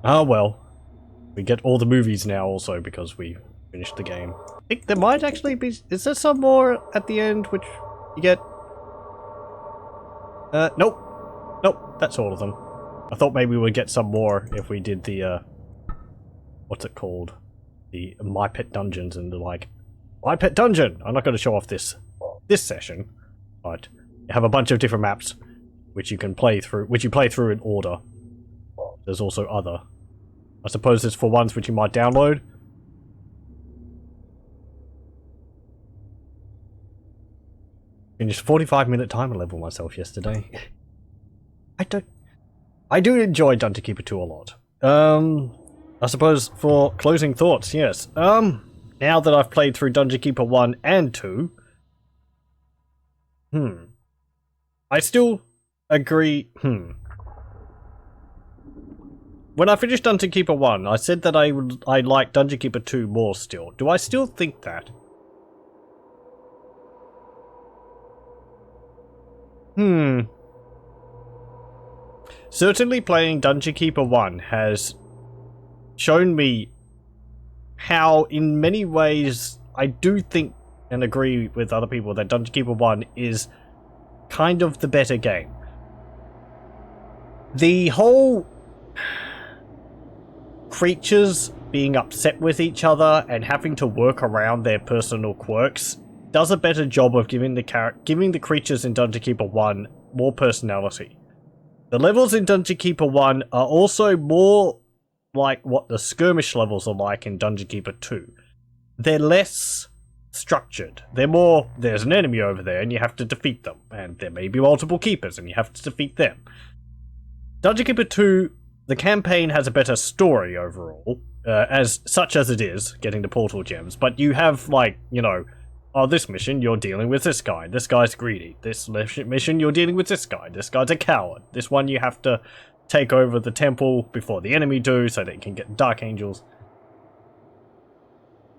well. We get all the movies now also because we finished the game. I think there might actually be... is there some more at the end which you get? Nope. Nope, that's all of them. I thought maybe we'd get some more if we did the, what's it called? The My Pet Dungeons and the like. My Pet Dungeon! I'm not going to show off this session, but you have a bunch of different maps which you can play through, which you play through in order. There's also other. I suppose it's for ones which you might download. Finished 45-minute timer level myself yesterday. I do enjoy Dungeon Keeper 2 a lot. I suppose for closing thoughts, yes. Now that I've played through Dungeon Keeper 1 and 2, I still agree, When I finished Dungeon Keeper 1, I said that I like Dungeon Keeper 2 more still. Do I still think that? Certainly playing Dungeon Keeper 1 has shown me how, in many ways, I do think and agree with other people that Dungeon Keeper 1 is kind of the better game. The whole creatures being upset with each other and having to work around their personal quirks does a better job of giving the creatures in Dungeon Keeper 1 more personality. The levels in Dungeon Keeper 1 are also more like what the skirmish levels are like in Dungeon Keeper 2. They're less structured. They're more, there's an enemy over there and you have to defeat them, and there may be multiple keepers and you have to defeat them. Dungeon Keeper 2, the campaign has a better story overall, as such as it is, getting the portal gems, but you have, like, you know, oh, this mission, you're dealing with this guy's greedy. This mission, you're dealing with this guy's a coward. This one, you have to take over the temple before the enemy do, so they can get Dark Angels.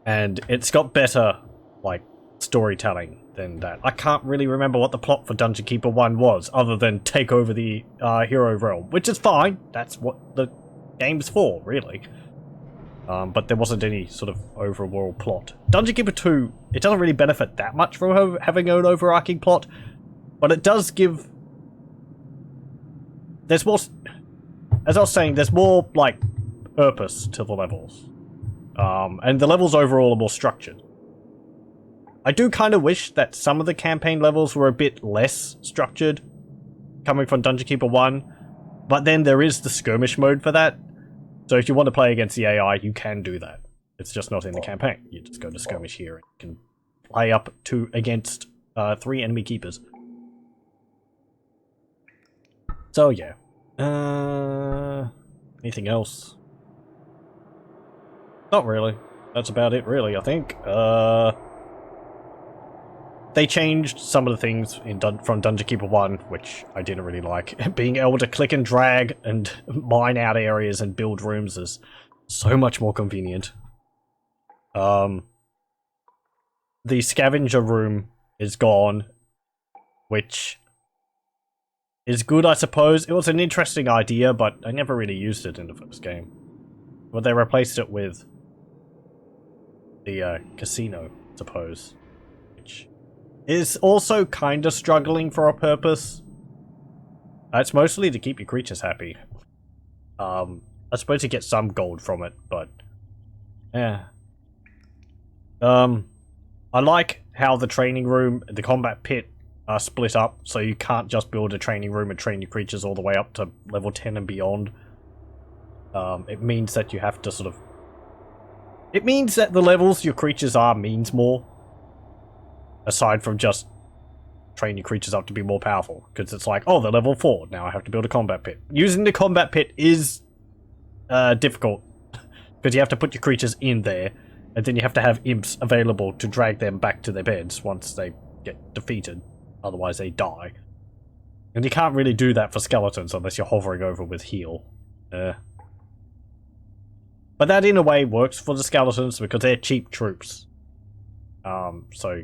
And it's got better, like, storytelling than that. I can't really remember what the plot for Dungeon Keeper 1 was, other than take over the hero realm, which is fine. That's what the game's for, really. But there wasn't any sort of overworld plot. Dungeon Keeper 2, it doesn't really benefit that much from having an overarching plot, but it does give... There's more... As I was saying, there's more, like, purpose to the levels. And the levels overall are more structured. I do kind of wish that some of the campaign levels were a bit less structured, coming from Dungeon Keeper 1, but then there is the skirmish mode for that. So if you want to play against the AI, you can do that. It's just not in the campaign. You just go to skirmish here and you can play up to against 3 enemy keepers. So yeah. Anything else? Not really. That's about it, really, I think. They changed some of the things from Dungeon Keeper 1, which I didn't really like. Being able to click and drag and mine out areas and build rooms is so much more convenient. The scavenger room is gone, which is good, I suppose. It was an interesting idea, but I never really used it in the first game. But they replaced it with the casino, I suppose, which is also kind of struggling for a purpose. It's mostly to keep your creatures happy. I suppose you get some gold from it, but yeah. I like how the training room, the combat pit are split up, so you can't just build a training room and train your creatures all the way up to level 10 and beyond. It means that you have to sort of... It means that the levels your creatures are means more. Aside from just train your creatures up to be more powerful. Because it's like, oh, they're level 4, now I have to build a combat pit. Using the combat pit is difficult. Because you have to put your creatures in there, and then you have to have imps available to drag them back to their beds once they get defeated. Otherwise they die. And you can't really do that for skeletons unless you're hovering over with heal. But that in a way works for the skeletons because they're cheap troops. So...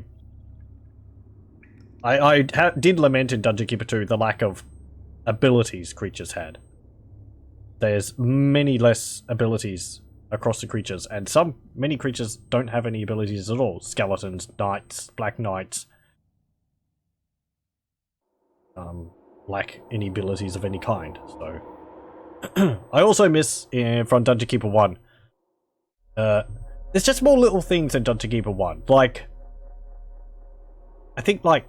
I did lament in Dungeon Keeper 2 the lack of abilities creatures had. There's many less abilities across the creatures, and many creatures don't have any abilities at all. Skeletons, knights, black knights. Lack any abilities of any kind, so... I also miss, from Dungeon Keeper 1, there's just more little things in Dungeon Keeper 1. Like, I think, like...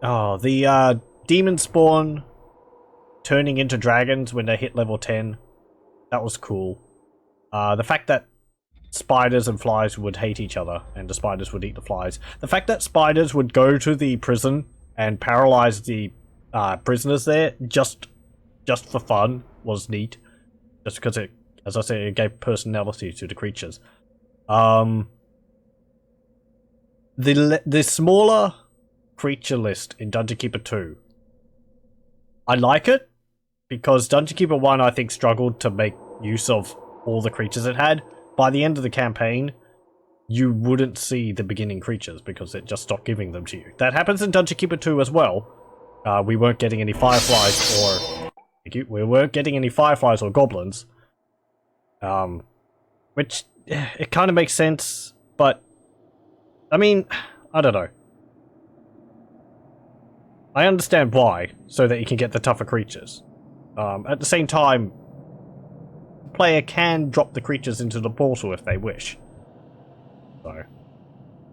Oh, the, demon spawn turning into dragons when they hit level 10. That was cool. The fact that spiders and flies would hate each other, and the spiders would eat the flies. The fact that spiders would go to the prison and paralyze the prisoners there just for fun was neat. Just because it, as I say, it gave personality to the creatures. The smaller creature list in Dungeon Keeper 2, I like it because Dungeon Keeper 1 I think struggled to make use of all the creatures it had. By the end of the campaign, you wouldn't see the beginning creatures because it just stopped giving them to you. That happens in Dungeon Keeper 2 as well. We weren't getting any fireflies or... We weren't getting any fireflies or goblins. Which, it kind of makes sense, but... I mean, I don't know. I understand why, so that you can get the tougher creatures. At the same time, the player can drop the creatures into the portal if they wish. So,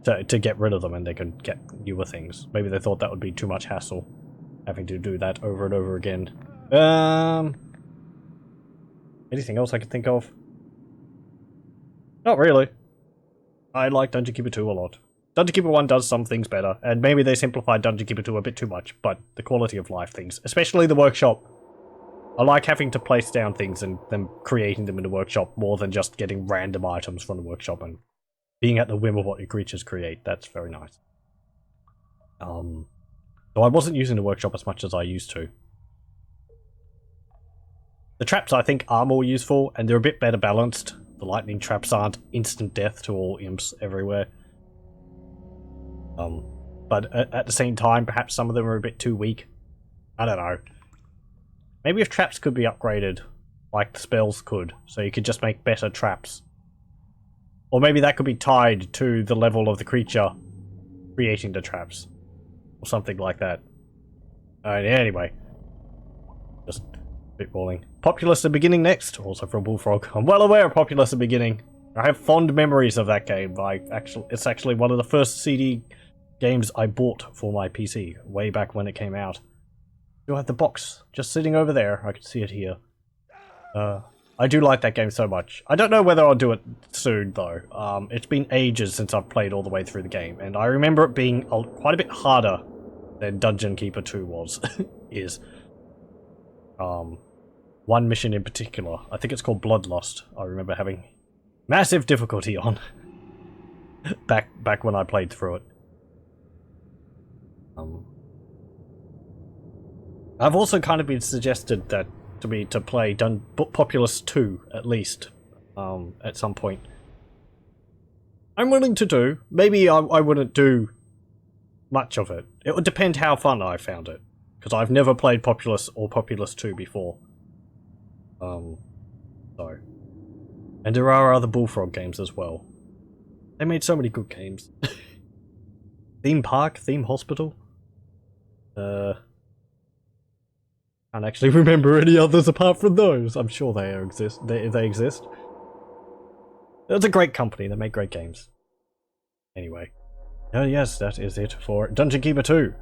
to get rid of them and they can get newer things. Maybe they thought that would be too much hassle, having to do that over and over again. Anything else I can think of? Not really. I like Dungeon Keeper 2 a lot. Dungeon Keeper 1 does some things better, and maybe they simplified Dungeon Keeper 2 a bit too much, but the quality of life things, especially the workshop. I like having to place down things and then creating them in the workshop more than just getting random items from the workshop and being at the whim of what your creatures create. That's very nice. So I wasn't using the workshop as much as I used to. The traps I think are more useful, and they're a bit better balanced. The lightning traps aren't instant death to all imps everywhere. But at the same time, perhaps some of them are a bit too weak. I don't know. Maybe if traps could be upgraded, like the spells could, so you could just make better traps. Or maybe that could be tied to the level of the creature creating the traps. Or something like that. Anyway. Just spitballing. Populous the Beginning next, also from Bullfrog. I'm well aware of Populous the Beginning. I have fond memories of that game. It's actually one of the first CD games I bought for my PC, way back when it came out. You have the box just sitting over there. I can see it here. I do like that game so much. I don't know whether I'll do it soon, though. It's been ages since I've played all the way through the game, and I remember it being quite a bit harder than Dungeon Keeper 2 was. One mission in particular, I think it's called Bloodlust, I remember having massive difficulty on. back when I played through it. I've also kind of been suggested that to me to play Populous 2 at least at some point. I'm willing to do. Maybe I wouldn't do much of it. It would depend how fun I found it. Because I've never played Populous or Populous 2 before. So. And there are other Bullfrog games as well. They made so many good games. Theme Park? Theme Hospital? Can't actually remember any others apart from those. I'm sure they exist. They exist. It's a great company. They make great games. Anyway. Yes, that is it for Dungeon Keeper 2.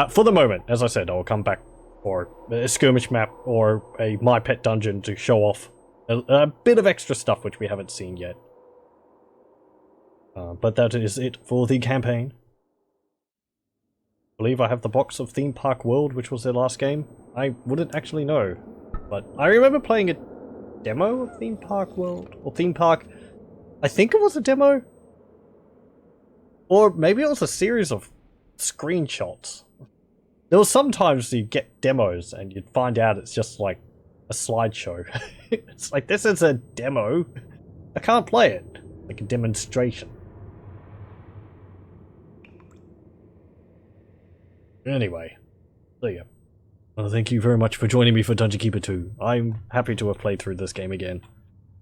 For the moment, as I said, I'll come back for a skirmish map or a My Pet Dungeon to show off a bit of extra stuff which we haven't seen yet. But that is it for the campaign. I believe I have the box of Theme Park World, which was their last game. I wouldn't actually know, but I remember playing a demo of Theme Park World, or Theme Park. I think it was a demo, or maybe it was a series of screenshots. There was sometimes you'd get demos and you'd find out it's just like a slideshow. It's like, this is a demo. I can't play it. Like a demonstration. Anyway, there you go. Well, thank you very much for joining me for Dungeon Keeper 2. I'm happy to have played through this game again.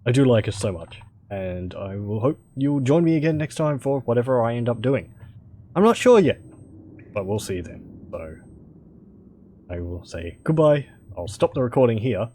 I do like it so much. And I will hope you'll join me again next time for whatever I end up doing. I'm not sure yet, but we'll see then. So, I will say goodbye. I'll stop the recording here.